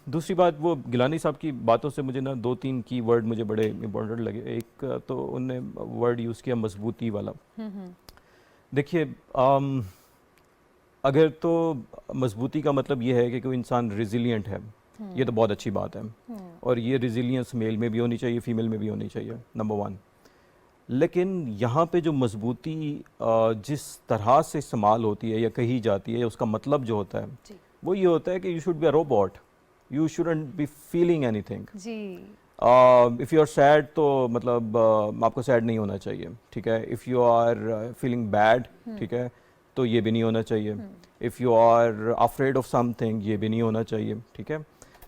دوسری بات, وہ گیلانی صاحب کی باتوں سے مجھے نا 2-3 کی ورڈ مجھے بڑے امپورٹنٹ لگے. ایک تو انہوں نے ورڈ یوز کیا مضبوطی والا. دیکھیے اگر تو مضبوطی کا مطلب یہ ہے کہ کوئی انسان ریزیلینٹ ہے, یہ تو بہت اچھی بات ہے. اور یہ ریزیلینس میل میں بھی ہونی چاہیے, فیمیل میں بھی ہونی چاہیے, نمبر 1. لیکن یہاں پہ جو مضبوطی جس طرح سے استعمال ہوتی ہے یا کہی جاتی ہے, اس کا مطلب جو ہوتا ہے وہ یہ ہوتا ہے کہ you should be a robot, you shouldn't be feeling anything. If you are sad تو مطلب آپ کو سیڈ نہیں ہونا چاہیے. ٹھیک ہے, if you are feeling bad, ٹھیک ہے, تو یہ بھی نہیں ہونا چاہیے. If you are afraid of something, یہ بھی نہیں ہونا چاہیے. ٹھیک ہے.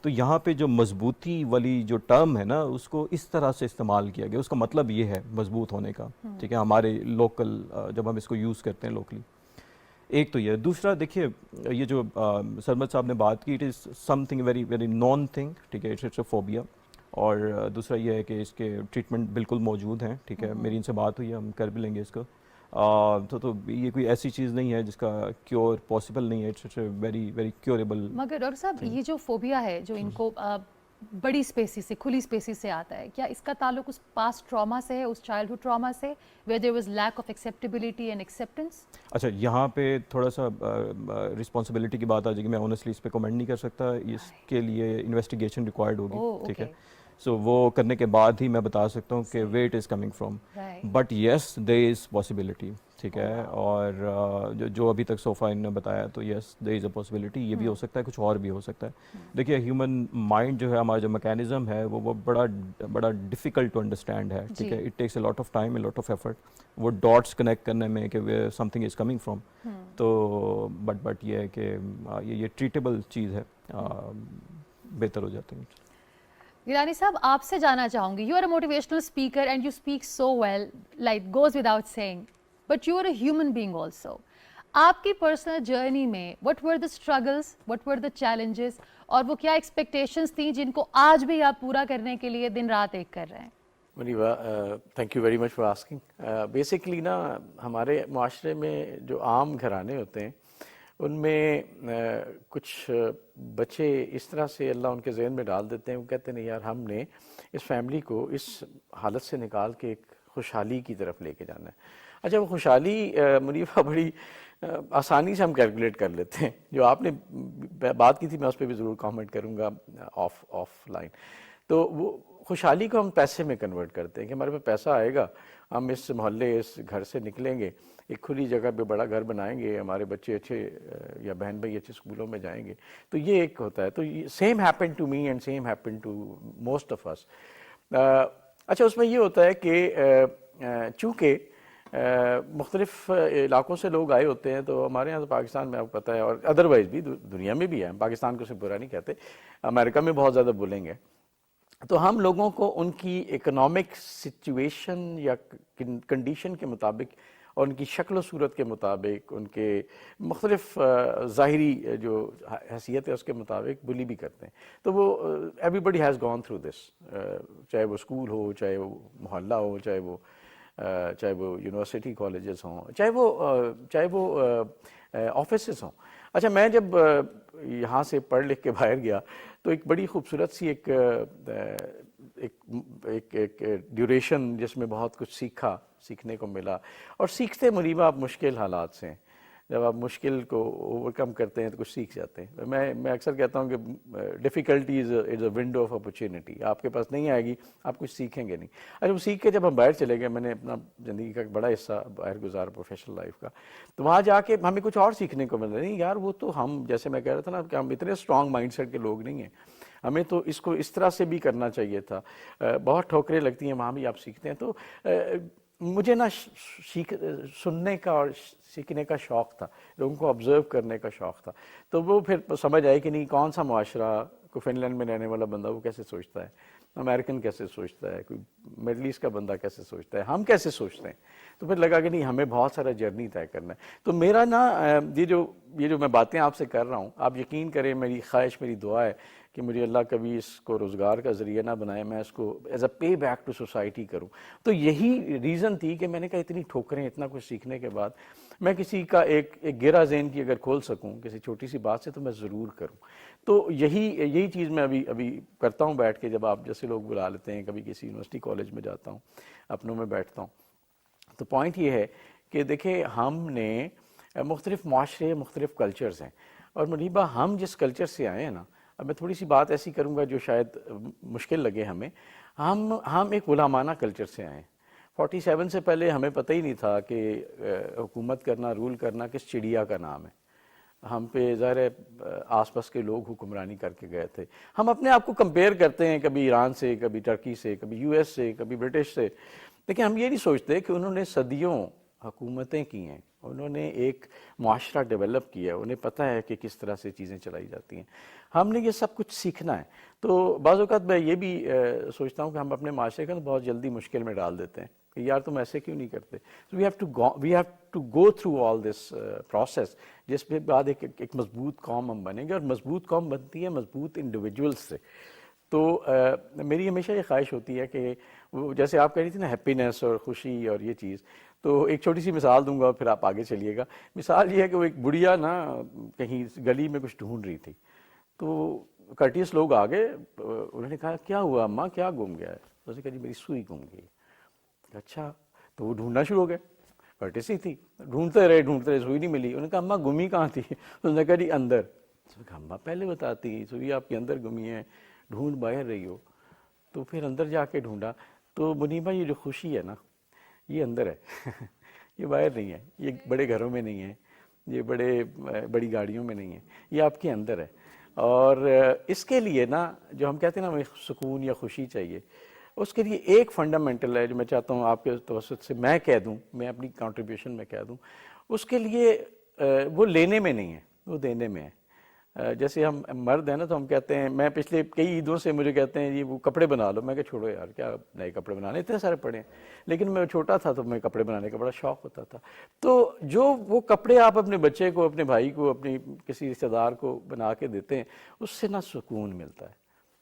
تو یہاں پہ جو مضبوطی والی جو ٹرم ہے نا, اس کو اس طرح سے استعمال کیا گیا. اس کا مطلب یہ ہے مضبوط ہونے کا. ٹھیک ہے, ہمارے لوکل جب ہم اس کو یوز کرتے ہیں لوکلی. ایک تو یہ. دوسرا دیکھیے, یہ جو سرمد صاحب نے بات کی, it is something very very known thing. ٹھیک ہے, اٹس اے فوبیا. اور دوسرا یہ ہے کہ اس کے ٹریٹمنٹ بالکل موجود ہیں. ٹھیک ہے, میری ان سے بات ہوئی ہے, ہم کر بھی لیں گے اس کو. تو یہ کوئی ایسی چیز نہیں ہے جس کا کیور پاسبل نہیں ہے. It's very very curable. مگر ڈاکٹر صاحب, یہ جو فوبیا ہے جو ان کو بڑی اسپیسیز سے, کھلی اسپیسیز سے آتا ہے, کیا اس کا تعلق اس پاسٹ ٹراما سے ہے, اس چائلڈہڈ ٹراما سے, where there was lack of acceptability and acceptance? اچھا, یہاں پہ تھوڑا سا رسپانسبلٹی کی بات آ جائے گی. میں آنیسٹلی اس پہ کمنٹ نہیں کر سکتا. اس کے لیے انویسٹیگیشن ریکوائرڈ ہوگی. ٹھیک ہے, سو وہ کرنے کے بعد ہی میں بتا سکتا ہوں کہ where it is coming from. But yes there is possibility. ٹھیک ہے, اور جو ابھی تک صوفا نے بتایا, تو یس دیر از اے پاسبلٹی. یہ بھی ہو سکتا ہے, کچھ اور بھی ہو سکتا ہے. دیکھیے, ہیومن مائنڈ جو ہے, ہمارا جو میکینزم ہے, وہ بڑا ڈیفیکلٹ ٹو انڈرسٹینڈ ہے. ٹھیک ہے, it takes a lot of time, a lot of effort, وہ ڈاٹس کنیکٹ کرنے میں کہ where some thing is coming from. تو بٹ یہ ہے کہ یہ ٹریٹیبل چیز ہے, بہتر ہو جاتے ہیں. گیلانی صاحب, آپ سے جاننا چاہوں گی, you are a motivational speaker and you speak so well, like goes without seeing, but you are a human being also. آپ کی پرسنل جرنی میں what were the struggles, what were the challenges, اور وہ کیا expectations تھیں جن کو آج بھی آپ پورا کرنے کے لیے دن رات ایک کر رہے ہیں؟ Muniba, thank you very much for asking. Basically نا, ہمارے معاشرے میں جو عام گھرانے ہوتے ہیں, ان میں کچھ بچے اس طرح سے اللہ ان کے ذہن میں ڈال دیتے ہیں, وہ کہتے ہیں نہیں یار, ہم نے اس فیملی کو اس حالت سے نکال کے ایک خوشحالی کی طرف لے کے جانا ہے. اچھا, وہ خوشحالی منیبا بڑی آسانی سے ہم کیلکولیٹ کر لیتے ہیں. جو آپ نے بات کی تھی, میں اس پہ بھی ضرور کامنٹ کروں گا آف لائن. تو وہ خوشحالی کو ہم پیسے میں کنورٹ کرتے ہیں کہ ہمارے پاس پیسہ آئے گا, ہم اس محلے, اس گھر سے نکلیں گے, ایک کھلی جگہ پہ بڑا گھر بنائیں گے, ہمارے بچے اچھے یا بہن بھائی اچھے اسکولوں میں جائیں گے. تو یہ ایک ہوتا ہے. تو same happen to me and same happen to most of us. اچھا, اس میں یہ ہوتا ہے کہ چونکہ مختلف علاقوں سے لوگ آئے ہوتے ہیں, تو ہمارے یہاں تو پاکستان میں آپ کو پتہ ہے, اور ادروائز بھی دنیا میں بھی ہے, پاکستان کو صرف برا نہیں کہتے, امریکہ میں بہت زیادہ بولیں گے, تو ہم لوگوں کو ان کی اکنامک سچویشن یا کنڈیشن کے مطابق اور ان کی شکل و صورت کے مطابق، ان کے مختلف ظاہری جو حیثیت ہے اس کے مطابق بلی بھی کرتے ہیں. تو وہ everybody has gone through this, چاہے وہ اسکول ہو، چاہے وہ محلہ ہو، چاہے وہ یونیورسٹی کالجز ہوں، چاہے وہ آفیسز ہوں. اچھا، میں جب یہاں سے پڑھ لکھ کے باہر گیا تو ایک بڑی خوبصورت سی ایک ڈیوریشن جس میں بہت کچھ سیکھنے کو ملا. اور سیکھتے منیبہ آپ مشکل حالات سے ہیں. جب آپ مشکل کو اوور کم کرتے ہیں تو کچھ سیکھ جاتے ہیں. میں اکثر کہتا ہوں کہ difficulty is a window of opportunity. آپ کے پاس نہیں آئے گی، آپ کچھ سیکھیں گے نہیں. اچھا، وہ سیکھ کے جب ہم باہر چلے گئے، میں نے اپنا زندگی کا ایک بڑا حصہ باہر گزارا پروفیشنل لائف کا، تو وہاں جا کے ہمیں کچھ اور سیکھنے کو ملا. نہیں یار، وہ تو ہم جیسے میں کہہ رہا تھا نا کہ ہم اتنے اسٹرانگ مائنڈ سیٹ کے لوگ نہیں ہیں، ہمیں تو اس کو اس طرح سے بھی کرنا چاہیے تھا. بہت ٹھوکریں لگتی ہیں، وہاں بھی آپ سیکھتے ہیں. تو مجھے نا سننے کا اور سیکھنے کا شوق تھا، لوگوں کو آبزرو کرنے کا شوق تھا. تو وہ پھر سمجھ آئی کہ نہیں، کون سا معاشرہ، کوئی فن لینڈ میں رہنے والا بندہ وہ کیسے سوچتا ہے، امریکن کیسے سوچتا ہے، کوئی مڈل ایسٹ کا بندہ کیسے سوچتا ہے، ہم کیسے سوچتے ہیں. تو پھر لگا کہ نہیں، ہمیں بہت سارا جرنی طے کرنا ہے. تو میرا نا یہ جو میں باتیں آپ سے کر رہا ہوں، آپ یقین کریں، میری خواہش، میری دعا ہے کہ مجھے اللہ کبھی اس کو روزگار کا ذریعہ نہ بنائے، میں اس کو as a pay back to society کروں. تو یہی ریزن تھی کہ میں نے کہا اتنی ٹھوکریں، اتنا کچھ سیکھنے کے بعد میں کسی کا ایک گہرا ذہن کی اگر کھول سکوں کسی چھوٹی سی بات سے تو میں ضرور کروں. تو یہی چیز میں ابھی کرتا ہوں بیٹھ کے. جب آپ جیسے لوگ بلا لیتے ہیں، کبھی کسی یونیورسٹی کالج میں جاتا ہوں، اپنوں میں بیٹھتا ہوں، تو پوائنٹ یہ ہے کہ دیکھیں، ہم نے مختلف معاشرے، مختلف کلچرز ہیں، اور منیبہ ہم جس کلچر سے آئے ہیں نا، اب میں تھوڑی سی بات ایسی کروں گا جو شاید مشکل لگے ہمیں. ہم ایک غلامانہ کلچر سے آئے ہیں. 47 سے پہلے ہمیں پتہ ہی نہیں تھا کہ حکومت کرنا، رول کرنا کس چڑیا کا نام ہے. ہم پہ ظاہر ہے آس پاس کے لوگ حکمرانی کر کے گئے تھے. ہم اپنے آپ کو کمپیئر کرتے ہیں، کبھی ایران سے، کبھی ٹرکی سے، کبھی یو ایس سے، کبھی برٹش سے. لیکن ہم یہ نہیں سوچتے کہ انہوں نے صدیوں حکومتیں کی ہیں، انہوں نے ایک معاشرہ ڈیولپ کیا ہے، انہیں پتہ ہے کہ کس طرح سے چیزیں چلائی جاتی ہیں. ہم نے یہ سب کچھ سیکھنا ہے. تو بعض اوقات میں یہ بھی سوچتا ہوں کہ ہم اپنے معاشرے کو بہت جلدی مشکل میں ڈال دیتے ہیں کہ یار تم ایسے کیوں نہیں کرتے. So we have to go through all this process، جس پہ بعد ایک مضبوط قوم ہم بنیں گے، اور مضبوط قوم بنتی ہے مضبوط انڈیویجولز سے. تو میری ہمیشہ یہ خواہش ہوتی ہے کہ جیسے آپ کہہ رہی تھی نا، ہیپینس اور خوشی اور یہ چیز، تو ایک چھوٹی سی مثال دوں گا پھر آپ آگے چلیے گا. مثال یہ ہے کہ وہ ایک بڑھیا نا کہیں گلی میں کچھ ڈھونڈ رہی تھی. تو کرٹیس لوگ آ گئے، انہوں نے کہا کیا ہوا اماں، کیا گم گیا ہے؟ اس نے کہا جی میری سوئی گم گئی. اچھا، تو وہ ڈھونڈنا شروع ہو گئے. کرٹیس ہی تھی، ڈھونڈتے رہے، سوئی نہیں ملی. انہوں نے کہا اماں گمی کہاں تھی؟ اس نے کہا جی اندر. اس نے کہا اماں پہلے بتاتی، سوئی آپ کے اندر گمی ہے، ڈھونڈ باہر رہی ہو. تو پھر اندر جا کے ڈھونڈا. تو منیبہ یہ جو خوشی ہے نا، یہ اندر ہے، یہ باہر نہیں ہے، یہ بڑے گھروں میں نہیں ہے، یہ بڑی گاڑیوں میں نہیں ہے، یہ آپ کے اندر ہے. اور اس کے لیے نا جو ہم کہتے ہیں نا ہمیں سکون یا خوشی چاہیے، اس کے لیے ایک فنڈامنٹل ہے جو میں چاہتا ہوں آپ کے توسط سے میں کہہ دوں، میں اپنی کنٹریبیوشن میں کہہ دوں. اس کے لیے وہ لینے میں نہیں ہے، وہ دینے میں ہے. جیسے ہم مرد ہیں نا، تو ہم کہتے ہیں، میں پچھلے کئی عیدوں سے مجھے کہتے ہیں جی وہ کپڑے بنا لو. میں کہا چھوڑو یار، کیا نئے کپڑے بنانے، اتنے سارے پڑے ہیں. لیکن میں چھوٹا تھا تو میں کپڑے بنانے کا بڑا شوق ہوتا تھا. تو جو وہ کپڑے آپ اپنے بچے کو، اپنے بھائی کو، اپنی کسی رشتہ دار کو بنا کے دیتے ہیں، اس سے نا سکون ملتا ہے.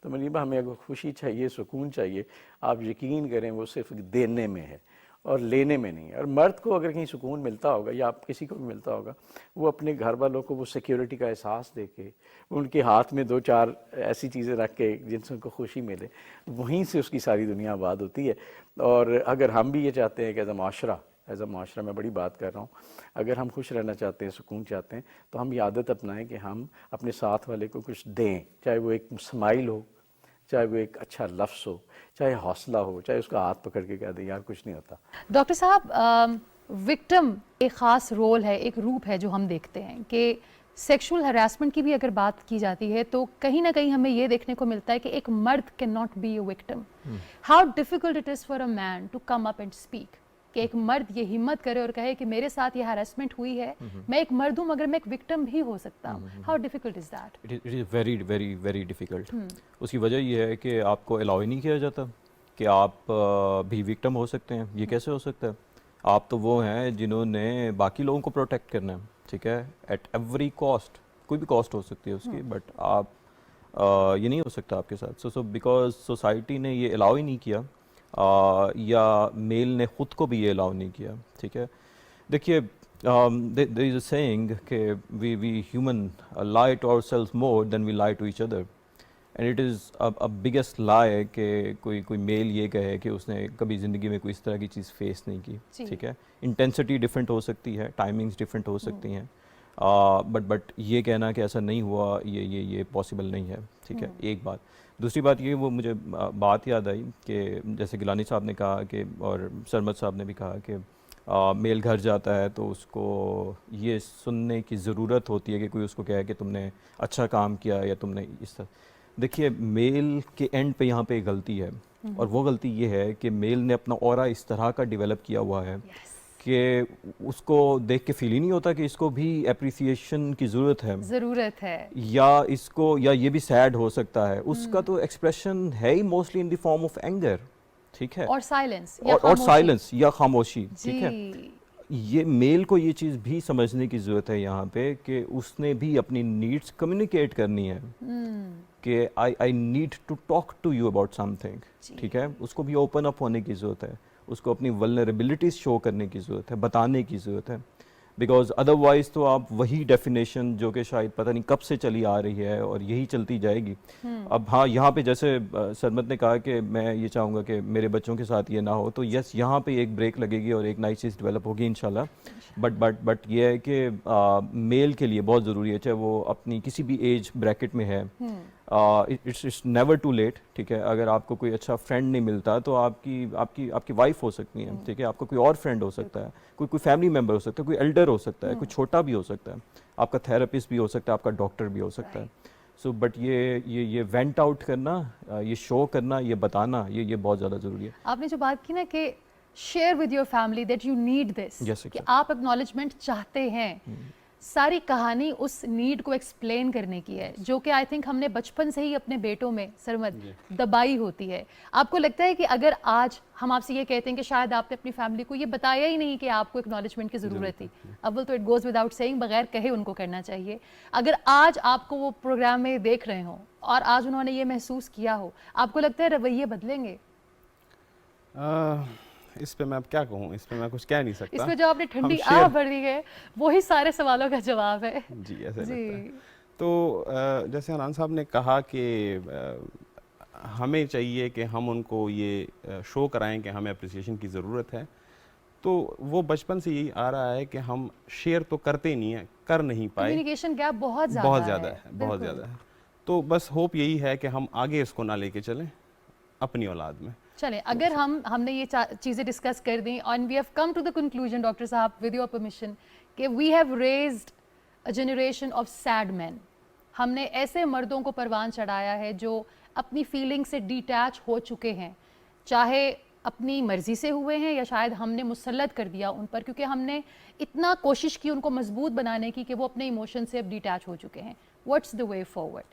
تو منیبہ ہمیں اگر خوشی چاہیے، سکون چاہیے، آپ یقین کریں وہ صرف دینے میں ہے اور لینے میں نہیں ہے. اور مرد کو اگر کہیں سکون ملتا ہوگا، یا آپ کسی کو بھی ملتا ہوگا، وہ اپنے گھر والوں کو وہ سیکیورٹی کا احساس دے کے، ان کے ہاتھ میں 2-4 ایسی چیزیں رکھ کے جن سے ان کو خوشی ملے، وہیں سے اس کی ساری دنیا آباد ہوتی ہے. اور اگر ہم بھی یہ چاہتے ہیں کہ ایز اے معاشرہ میں بڑی بات کر رہا ہوں، اگر ہم خوش رہنا چاہتے ہیں، سکون چاہتے ہیں، تو ہم یہ عادت اپنائیں کہ ہم اپنے ساتھ والے کو کچھ دیں، چاہے وہ ایک اسمائل ہو، چاہے وہ ایک اچھا لفظ ہو، چاہے حوصلہ ہو، چاہے اس کا ہاتھ پکڑ کے کہہ دیں یار کچھ نہیں ہوتا. ڈاکٹر صاحب، وکٹم ایک خاص رول ہے، ایک روپ ہے جو ہم دیکھتے ہیں کہ سیکشول ہراسمنٹ کی بھی اگر بات کی جاتی ہے تو کہیں نہ کہیں ہمیں یہ دیکھنے کو ملتا ہے کہ ایک مرد cannot be a victim. How difficult it is for a man to come up and speak, کہ ایک مرد یہ ہمت کرے اور کہے کہ میرے ساتھ یہ ہراسمنٹ ہوئی ہے، میں ایک مرد ہوں مگر میں ایک وکٹم بھی ہو سکتا ہوں. How difficult is that? It is very very very difficult. اس کی وجہ یہ ہے کہ آپ کو الاؤ ہی نہیں کیا جاتا کہ آپ بھی وکٹم ہو سکتے ہیں. یہ کیسے ہو سکتا ہے؟ آپ تو وہ ہیں جنہوں نے باقی لوگوں کو پروٹیکٹ کرنا ہے, ٹھیک ہے, ایٹ ایوری کاسٹ, کوئی بھی کاسٹ ہو سکتی ہے اس کی, بٹ آپ یہ نہیں ہو سکتا آپ کے ساتھ. سو بیکاز سوسائٹی نے یہ الاؤ ہی نہیں کیا, یا میل نے خود کو بھی یہ الاؤ نہیں کیا, ٹھیک ہے. دیکھیے there is a saying کہ we human lie to ourselves more than we lie to each other, and it is a biggest lie کہ کوئی میل یہ کہے کہ اس نے کبھی زندگی میں کوئی اس طرح کی چیز فیس نہیں کی, ٹھیک ہے. انٹینسٹی ڈفرینٹ ہو سکتی ہے, ٹائمنگس ڈفرینٹ ہو سکتی ہیں, بٹ یہ کہنا کہ ایسا نہیں ہوا یہ پاسبل نہیں ہے, ٹھیک ہے. ایک بات. دوسری بات یہ, وہ مجھے بات یاد آئی کہ جیسے گیلانی صاحب نے کہا کہ, اور سرمد صاحب نے بھی کہا کہ میل گھر جاتا ہے تو اس کو یہ سننے کی ضرورت ہوتی ہے کہ کوئی اس کو کہے کہ تم نے اچھا کام کیا یا تم نے اس طرح. دیکھیے میل کے اینڈ پہ یہاں پہ ایک غلطی ہے, اور وہ غلطی یہ ہے کہ میل نے اپنا اورا اس طرح کا ڈیولپ کیا ہوا ہے کہ اس کو دیکھ کے فیل ہی نہیں ہوتا کہ اس کو بھی اپریسیشن کی ضرورت ہے, یا اس کو, یا یہ بھی سیڈ ہو سکتا ہے. اس کا تو ایکسپریشن ہے ہی mostly in the form of anger, ٹھیک ہے, اور سائلنس یا خاموشی, ٹھیک ہے. یہ میل کو یہ چیز بھی سمجھنے کی ضرورت ہے یہاں پہ کہ اس نے بھی اپنی نیڈس کمیونیکیٹ کرنی ہے, کہ I need to talk to you about something, ٹھیک ہے. اس کو بھی اوپن اپ ہونے کی ضرورت ہے, اس کو اپنی ولنریبلٹیز شو کرنے کی ضرورت ہے, بتانے کی ضرورت ہے. بیکاز ادروائز تو آپ وہی ڈیفینیشن جو کہ شاید پتہ نہیں کب سے چلی آ رہی ہے اور یہی چلتی جائے گی. اب ہاں یہاں پہ جیسے سرمد نے کہا کہ میں یہ چاہوں گا کہ میرے بچوں کے ساتھ یہ نہ ہو, تو یس یہاں پہ ایک بریک لگے گی اور ایک نئی چیز ڈیولپ ہوگی انشاءاللہ. بٹ یہ ہے کہ میل کے لیے بہت ضروری ہے, چاہے وہ اپنی کسی بھی ایج بریکٹ میں ہے, اٹس نیور ٹو لیٹ, ٹھیک ہے. اگر آپ کو کوئی اچھا فرینڈ نہیں ملتا تو آپ کی وائف ہو سکتی ہے, ٹھیک ہے. آپ کو کوئی اور فرینڈ ہو سکتا ہے, کوئی فیملی ممبر ہو سکتا ہے, کوئی ایلڈر ہو سکتا ہے, کوئی چھوٹا بھی ہو سکتا ہے, آپ کا تھراپسٹ بھی ہو سکتا ہے, آپ کا ڈاکٹر بھی ہو سکتا ہے. سو بٹ یہ وینٹ آؤٹ کرنا, یہ شو کرنا, یہ بتانا, یہ بہت زیادہ ضروری ہے. آپ نے جو بات کی نا کہ share with your family that you need this, کہ آپ اکنالجمنٹ چاہتے ہیں, ساری کہانی اس نیڈ کو ایکسپلین کرنے کی ہے, جو کہ آئی تھنک ہم نے بچپن سے ہی اپنے بیٹوں میں سرمد دبائی ہوتی ہے. آپ کو لگتا ہے کہ اگر آج ہم آپ سے یہ کہتے ہیں کہ شاید آپ نے اپنی فیملی کو یہ بتایا ہی نہیں کہ آپ کو اکنالجمنٹ کی ضرورت تھی, اول تو it goes without seeing, بغیر کہے ان کو کرنا چاہیے. اگر آج آپ کو وہ پروگرام میں دیکھ رہے ہوں اور آج انہوں نے یہ محسوس کیا ہو, آپ کو لگتا ہے رویے بدلیں گے؟ اس پہ میں اب کیا کہوں, اس پہ میں کچھ کہہ نہیں سکتا. اس پہ جو آپ نے ٹھنڈی آہ بھر دی ہے وہی سارے سوالوں کا جواب ہے. جی ایسا لگتا ہے. تو جیسے حنان صاحب نے کہا کہ ہمیں چاہیے کہ ہم ان کو یہ شو کرائیں کہ ہمیں اپریسیشن کی ضرورت ہے, تو وہ بچپن سے یہی آ رہا ہے کہ ہم شیئر تو کرتے نہیں ہیں, کر نہیں پائے, کمیونیکیشن گیپ بہت زیادہ ہے. تو بس ہوپ یہی ہے کہ ہم آگے اس کو نہ لے کے چلیں اپنی اولاد میں. چلیں, اگر ہم نے یہ چیزیں ڈسکس کر دیں and we have come to the conclusion doctor صاحب ود یور پرمیشن کہ we have raised a generation of sad men. ہم نے ایسے مردوں کو پروان چڑھایا ہے جو اپنی فیلنگ سے ڈیٹیچ ہو چکے ہیں, چاہے اپنی مرضی سے ہوئے ہیں یا شاید ہم نے مسلط کر دیا ان پر, کیونکہ ہم نے اتنا کوشش کی ان کو مضبوط بنانے کی کہ وہ اپنے ایموشن سے اب ڈیٹیچ ہو چکے ہیں. What's the way forward?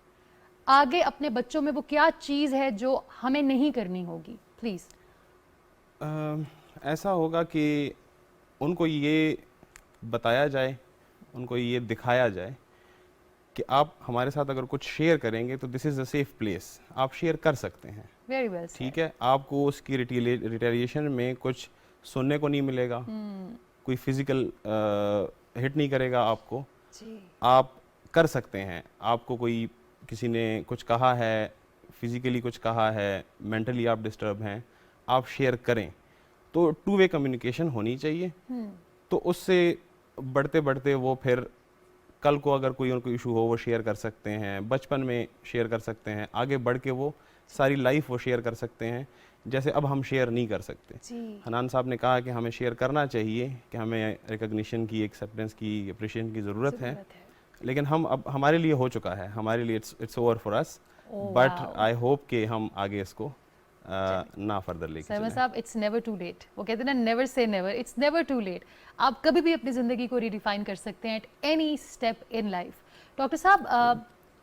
آگے اپنے بچوں میں وہ کیا چیز ہے جو ہمیں نہیں کرنی ہوگی؟ پلیز. ایسا ہوگا کہ ان کو یہ بتایا جائے, ان کو یہ دکھایا جائے کہ آپ ہمارے ساتھ اگر کچھ شیئر کریں گے تو دس از اے سیف پلیس, آپ شیئر کر سکتے ہیں, ویری ویل, ٹھیک ہے. آپ کو اس کی ریٹیلیشن میں کچھ سننے کو نہیں ملے گا, کوئی فزیکل ہٹ نہیں کرے گا آپ کو, آپ کر سکتے ہیں. آپ کو کوئی کسی نے کچھ کہا ہے, فزیکلی کچھ کہا ہے, مینٹلی آپ ڈسٹرب ہیں, آپ شیئر کریں. تو ٹو وے کمیونیکیشن ہونی چاہیے. تو اس سے بڑھتے بڑھتے وہ پھر کل کو اگر کوئی ان کو ایشو ہو وہ شیئر کر سکتے ہیں, بچپن میں شیئر کر سکتے ہیں, آگے بڑھ کے وہ ساری لائف وہ شیئر کر سکتے ہیں, جیسے اب ہم شیئر نہیں کر سکتے. حنان صاحب نے کہا کہ ہمیں شیئر کرنا چاہیے, کہ ہمیں ریکگنیشن کی, ایکسیپٹنس کی, اپریشیشن کی ضرورت ہے, لیکن ہم اب ہمارے لیے ہو چکا ہے, ہمارے لیے it's over for us. But I hope کہ ہم آگے اس کو نہ فردر لے کے چلیں. سرمد صاحب, اٹس نیور ٹو لیٹ. وہ کہتے ہیں نا, نیور سے never, it's never too late. آپ کبھی بھی اپنی زندگی کو ریڈیفائن کر سکتے ہیں at any step in life. Doctor صاحب,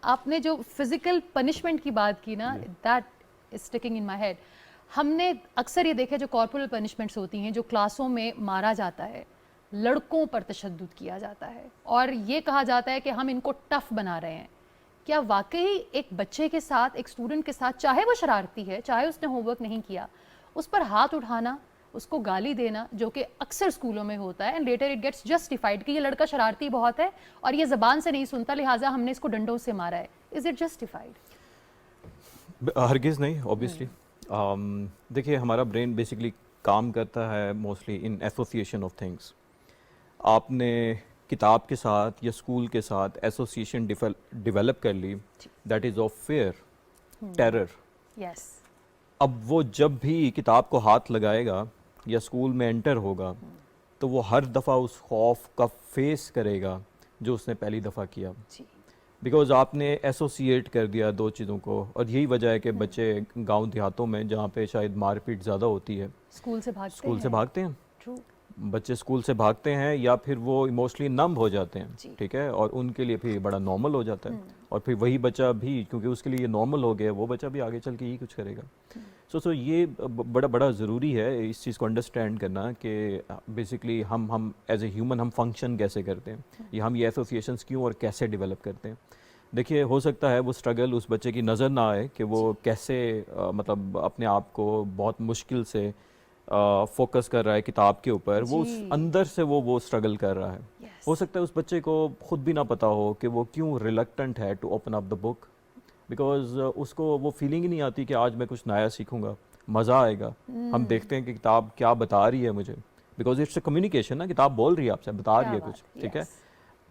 آپ نے جو فزیکل پنشمنٹ کی بات کی نا, that is sticking in my head. ہم نے اکثر یہ دیکھا جو کارپورل پنشمنٹس ہوتی ہیں، جو کلاسوں میں مارا جاتا ہے، لڑکوں پر تشدد کیا جاتا ہے اور یہ کہا جاتا ہے کہ ہم ان کو ٹف بنا رہے ہیں. کیا واقعی ایک بچے کے ساتھ، ایک اسٹوڈنٹ کے ساتھ، چاہے وہ شرارتی ہے، چاہے اس نے ہوم ورک نہیں کیا، اس پر ہاتھ اٹھانا، اس کو گالی دینا، جو کہ اکثر اسکولوں میں ہوتا ہے، and later it gets justified کہ یہ لڑکا شرارتی بہت ہے اور یہ زبان سے نہیں سنتا لہٰذا ہم نے اس کو ڈنڈوں سے مارا ہے، از اٹ جسٹیفائڈ؟ ہرگز نہیں، اوبیسلی. دیکھیے ہمارا برین بیسکلی کام کرتا ہے mostly in association of things. آپ نے کتاب کے ساتھ یا اسکول کے ساتھ ایسوسیشن ڈیولپ کر لی، that is of fear, terror. Yes. اب وہ جب بھی کتاب کو ہاتھ لگائے گا یا اسکول میں انٹر ہوگا تو وہ ہر دفعہ اس خوف کا فیس کرے گا جو اس نے پہلی دفعہ کیا. بیکاز آپ نے ایسوسیٹ کر دیا دو چیزوں کو، اور یہی وجہ ہے کہ بچے گاؤں دیہاتوں میں جہاں پہ شاید مار پیٹ زیادہ ہوتی ہے، اسکول سے بھاگتے ہیں. ٹرو. بچے اسکول سے بھاگتے ہیں یا پھر وہ ایموشنلی نمب ہو جاتے ہیں، ٹھیک ہے، اور ان کے لیے پھر بڑا نارمل ہو جاتا ہے. اور پھر وہی بچہ بھی، کیونکہ اس کے لیے یہ نارمل ہو گیا، وہ بچہ بھی آگے چل کے یہی کچھ کرے گا. سو یہ بڑا ضروری ہے اس چیز کو انڈرسٹینڈ کرنا کہ بیسکلی ہم ایز اے ہیومن ہم فنکشن کیسے کرتے ہیں، یا ہم یہ ایسوسیشنس کیوں اور کیسے ڈیولپ کرتے ہیں. دیکھیے ہو سکتا ہے وہ اسٹرگل اس بچے کی نظر نہ آئے کہ وہ کیسے مطلب اپنے آپ کو بہت مشکل سے فوکس کر رہا ہے کتاب کے اوپر، وہ اس اندر سے وہ اسٹرگل کر رہا ہے. ہو سکتا ہے اس بچے کو خود بھی نہ پتا ہو کہ وہ کیوں ریلکٹنٹ ہے to open up the book, because اس کو وہ فیلنگ ہی نہیں آتی کہ آج میں کچھ نیا سیکھوں گا، مزہ آئے گا. ہم دیکھتے ہیں کہ کتاب کیا بتا رہی ہے مجھے، بیکاز اٹس اے کمیونیکیشن نا، کتاب بول رہی ہے آپ سے، بتا رہی ہے کچھ، ٹھیک ہے.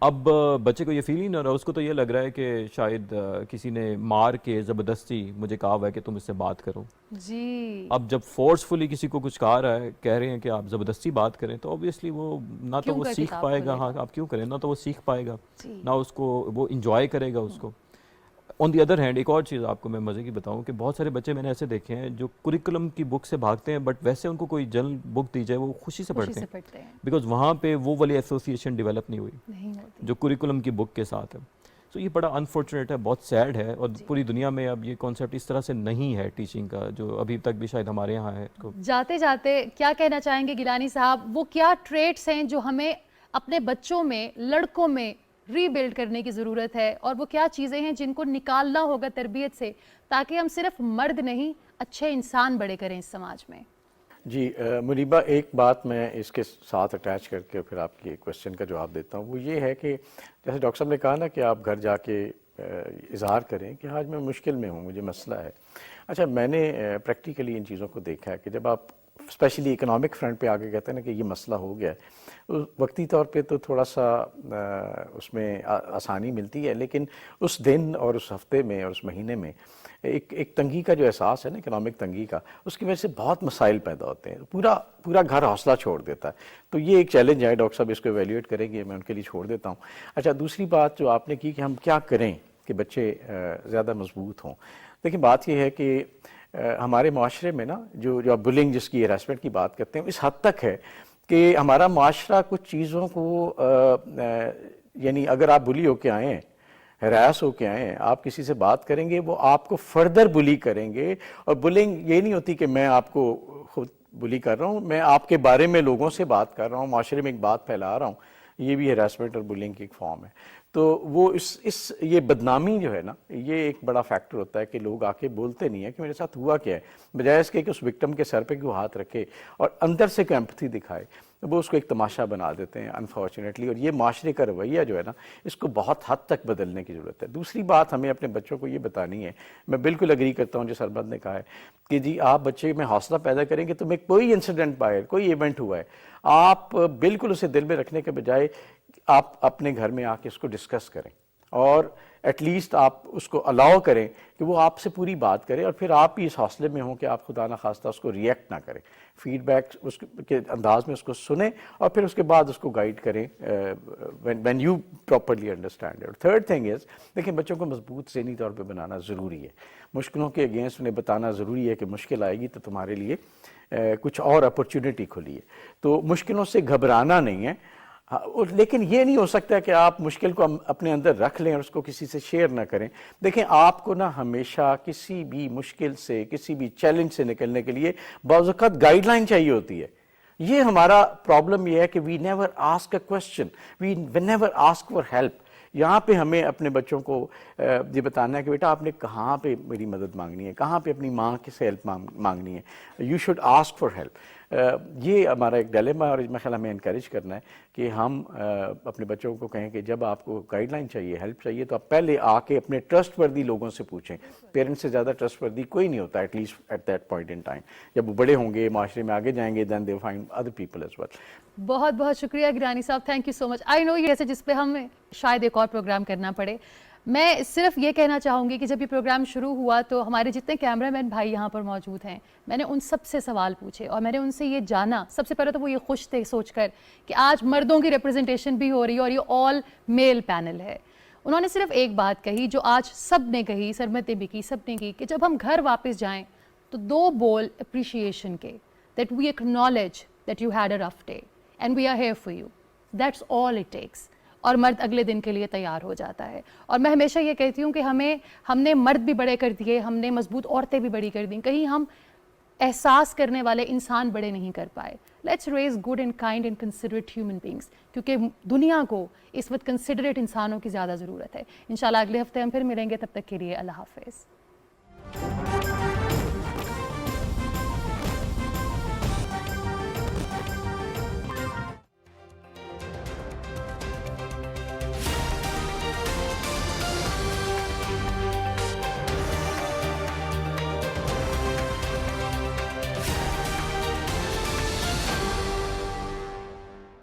اب بچے کو یہ فیل ہی نہیں ہو رہا، اس کو تو یہ لگ رہا ہے کہ شاید کسی نے مار کے زبردستی مجھے کہا ہوا ہے کہ تم اس سے بات کرو. جی. اب جب فورسفلی کسی کو کچھ کہہ رہے ہیں کہ آپ زبردستی بات کریں، تو اوبیسلی وہ نہ تو وہ سیکھ پائے گا. ہاں آپ کیوں کریں، نہ تو وہ سیکھ پائے گا، نہ اس کو وہ انجوائے کرے گا اس کو. آن دی ادر ہینڈ ایک اور چیز آپ کو میں مزے کی بتاؤں کہ بہت سارے بچے میں نے ایسے دیکھے ہیں جو کریکولم کی بک سے بھاگتے ہیں، بٹ ویسے ان کو کوئی جنرل بک دی جائے وہ خوشی سے پڑھتے ہیں، بیکاز وہاں پہ وہ والی ایسوسیشن ڈیولپ نہیں ہوئی جو کریکولم کی بک کے ساتھ ہے. سو یہ بڑا انفارچونیٹ ہے، بہت سیڈ ہے، اور پوری دنیا میں اب یہ کانسیپٹ اس طرح سے نہیں ہے ٹیچنگ کا، جو ابھی تک بھی شاید ہمارے یہاں ہے. جاتے جاتے کیا کہنا چاہیں گے گیلانی صاحب، وہ کیا ٹریٹس ہیں جو ہمیں اپنے بچوں میں، لڑکوں میں ری بلڈ کرنے کی ضرورت ہے، اور وہ کیا چیزیں ہیں جن کو نکالنا ہوگا تربیت سے تاکہ ہم صرف مرد نہیں اچھے انسان بڑے کریں اس سماج میں؟ جی منیبہ، ایک بات میں اس کے ساتھ اٹیچ کر کے پھر آپ کی کوشچن کا جواب دیتا ہوں. وہ یہ ہے کہ جیسے ڈاکٹر صاحب نے کہا نا کہ آپ گھر جا کے اظہار کریں کہ آج میں مشکل میں ہوں، مجھے مسئلہ ہے. اچھا، میں نے پریکٹیکلی ان چیزوں کو دیکھا ہے کہ جب آپ اسپیشلی اکنامک فرنٹ پہ آگے کہتے ہیں نا کہ یہ مسئلہ ہو گیا ہے، وقتی طور پہ تو تھوڑا سا اس میں آسانی ملتی ہے، لیکن اس دن اور اس ہفتے میں اور اس مہینے میں ایک تنگی کا جو احساس ہے نا، اکنامک تنگی کا، اس کی وجہ سے بہت مسائل پیدا ہوتے ہیں، پورا گھر حوصلہ چھوڑ دیتا ہے. تو یہ ایک چیلنج ہے، ڈاکٹر صاحب اس کو ایویلیویٹ کریں گے، میں ان کے لیے چھوڑ دیتا ہوں. اچھا، دوسری بات جو آپ نے کی کہ ہم کیا کریں کہ بچے زیادہ مضبوط ہوں. دیکھیں بات یہ ہے کہ ہمارے معاشرے میں نا جو آپ بلنگ جس کی ہراسمنٹ کی بات کرتے ہیں، اس حد تک ہے کہ ہمارا معاشرہ کچھ چیزوں کو یعنی اگر آپ بلی ہو کے آئے ہیں، ہراس ہو کے آئے ہیں، آپ کسی سے بات کریں گے، وہ آپ کو فردر بلی کریں گے. اور بلنگ یہ نہیں ہوتی کہ میں آپ کو خود بلی کر رہا ہوں، میں آپ کے بارے میں لوگوں سے بات کر رہا ہوں، معاشرے میں ایک بات پھیلا رہا ہوں. یہ بھی ہراسمنٹ اور بلنگ کی ایک فارم ہے. تو وہ یہ بدنامی جو ہے نا، یہ ایک بڑا فیکٹر ہوتا ہے کہ لوگ آ کے بولتے نہیں ہیں کہ میرے ساتھ ہوا کیا ہے، بجائے اس کے کہ اس وکٹم کے سر پہ کوئی ہاتھ رکھے اور اندر سے کوئی ایمپتھی دکھائے، وہ اس کو ایک تماشا بنا دیتے ہیں انفارچونیٹلی. اور یہ معاشرے کا رویہ جو ہے نا، اس کو بہت حد تک بدلنے کی ضرورت ہے. دوسری بات ہمیں اپنے بچوں کو یہ بتانی ہے، میں بالکل اگری کرتا ہوں جو سربت نے کہا ہے کہ جی آپ بچے میں حوصلہ پیدا کریں گے. تمہیں کوئی انسیڈنٹ باہر، کوئی ایونٹ ہوا ہے، آپ بالکل اسے دل میں رکھنے کے بجائے آپ اپنے گھر میں آ کے اس کو ڈسکس کریں، اور ایٹ لیسٹ آپ اس کو الاؤ کریں کہ وہ آپ سے پوری بات کرے، اور پھر آپ بھی اس حوصلے میں ہوں کہ آپ خدا نخواستہ اس کو ریئیکٹ نہ کریں. فیڈ بیک اس کے انداز میں اس کو سنیں، اور پھر اس کے بعد اس کو گائیڈ کریں when you properly understand it. Third thing is, دیکھیں بچوں کو مضبوط ذہنی طور پہ بنانا ضروری ہے. مشکلوں کے اگینسٹ انہیں بتانا ضروری ہے کہ مشکل آئے گی تو تمہارے لیے کچھ اور اپرچونٹی کھلی ہے. تو مشکلوں سے گھبرانا نہیں ہے. ہاں، لیکن یہ نہیں ہو سکتا کہ آپ مشکل کو اپنے اندر رکھ لیں اور اس کو کسی سے شیئر نہ کریں. دیکھیں آپ کو نا ہمیشہ کسی بھی مشکل سے کسی بھی چیلنج سے نکلنے کے لیے بعض اوقات گائیڈ لائن چاہیے ہوتی ہے. یہ ہمارا پرابلم یہ ہے کہ we never ask a question, we never ask for help. یہاں پہ ہمیں اپنے بچوں کو یہ بتانا ہے کہ بیٹا آپ نے کہاں پہ میری مدد مانگنی ہے, کہاں پہ اپنی ماں سے ہیلپ مانگنی ہے. You should ask for help. یہ ہمارا ایک ڈیلیما ہے اور میں خیال ہمیں انکریج کرنا ہے کہ ہم اپنے بچوں کو کہیں کہ جب آپ کو گائیڈ لائن چاہیے, ہیلپ چاہیے, تو آپ پہلے آ کے اپنے ٹرسٹ وردی لوگوں سے پوچھیں. پیرنٹس سے زیادہ ٹرسٹ وردی کوئی نہیں ہوتا, at least at that point in time. جب وہ بڑے ہوں گے, معاشرے میں آگے جائیں گے, then they find other people as well. بہت بہت شکریہ گیلانی صاحب, تھینک یو سو مچ. آئی نو یہ ایسے جس پہ ہم شاید ایک اور پروگرام کرنا پڑے. میں صرف یہ کہنا چاہوں گی کہ جب یہ پروگرام شروع ہوا تو ہمارے جتنے کیمرہ مین بھائی یہاں پر موجود ہیں, میں نے ان سب سے سوال پوچھے اور میں نے ان سے یہ جانا. سب سے پہلے تو وہ یہ خوش تھے سوچ کر کہ آج مردوں کی ریپرزنٹیشن بھی ہو رہی ہے اور یہ آل میل پینل ہے. انہوں نے صرف ایک بات کہی جو آج سب نے کہی, سرمت نے بھی کی, سب نے کی, کہ جب ہم گھر واپس جائیں تو 2 بول اپریشیشن کے, that we acknowledge that you had a rough day and we are here for you. That's all it takes. اور مرد اگلے دن کے لیے تیار ہو جاتا ہے. اور میں ہمیشہ یہ کہتی ہوں کہ ہم نے مرد بھی بڑے کر دیے, ہم نے مضبوط عورتیں بھی بڑی کر دیں, کہیں ہم احساس کرنے والے انسان بڑے نہیں کر پائے. Let's raise good and kind and considerate human beings, کیونکہ دنیا کو اس وقت کنسیڈریٹ انسانوں کی زیادہ ضرورت ہے. انشاءاللہ اگلے ہفتے ہم پھر ملیں گے, تب تک کے لیے اللہ حافظ.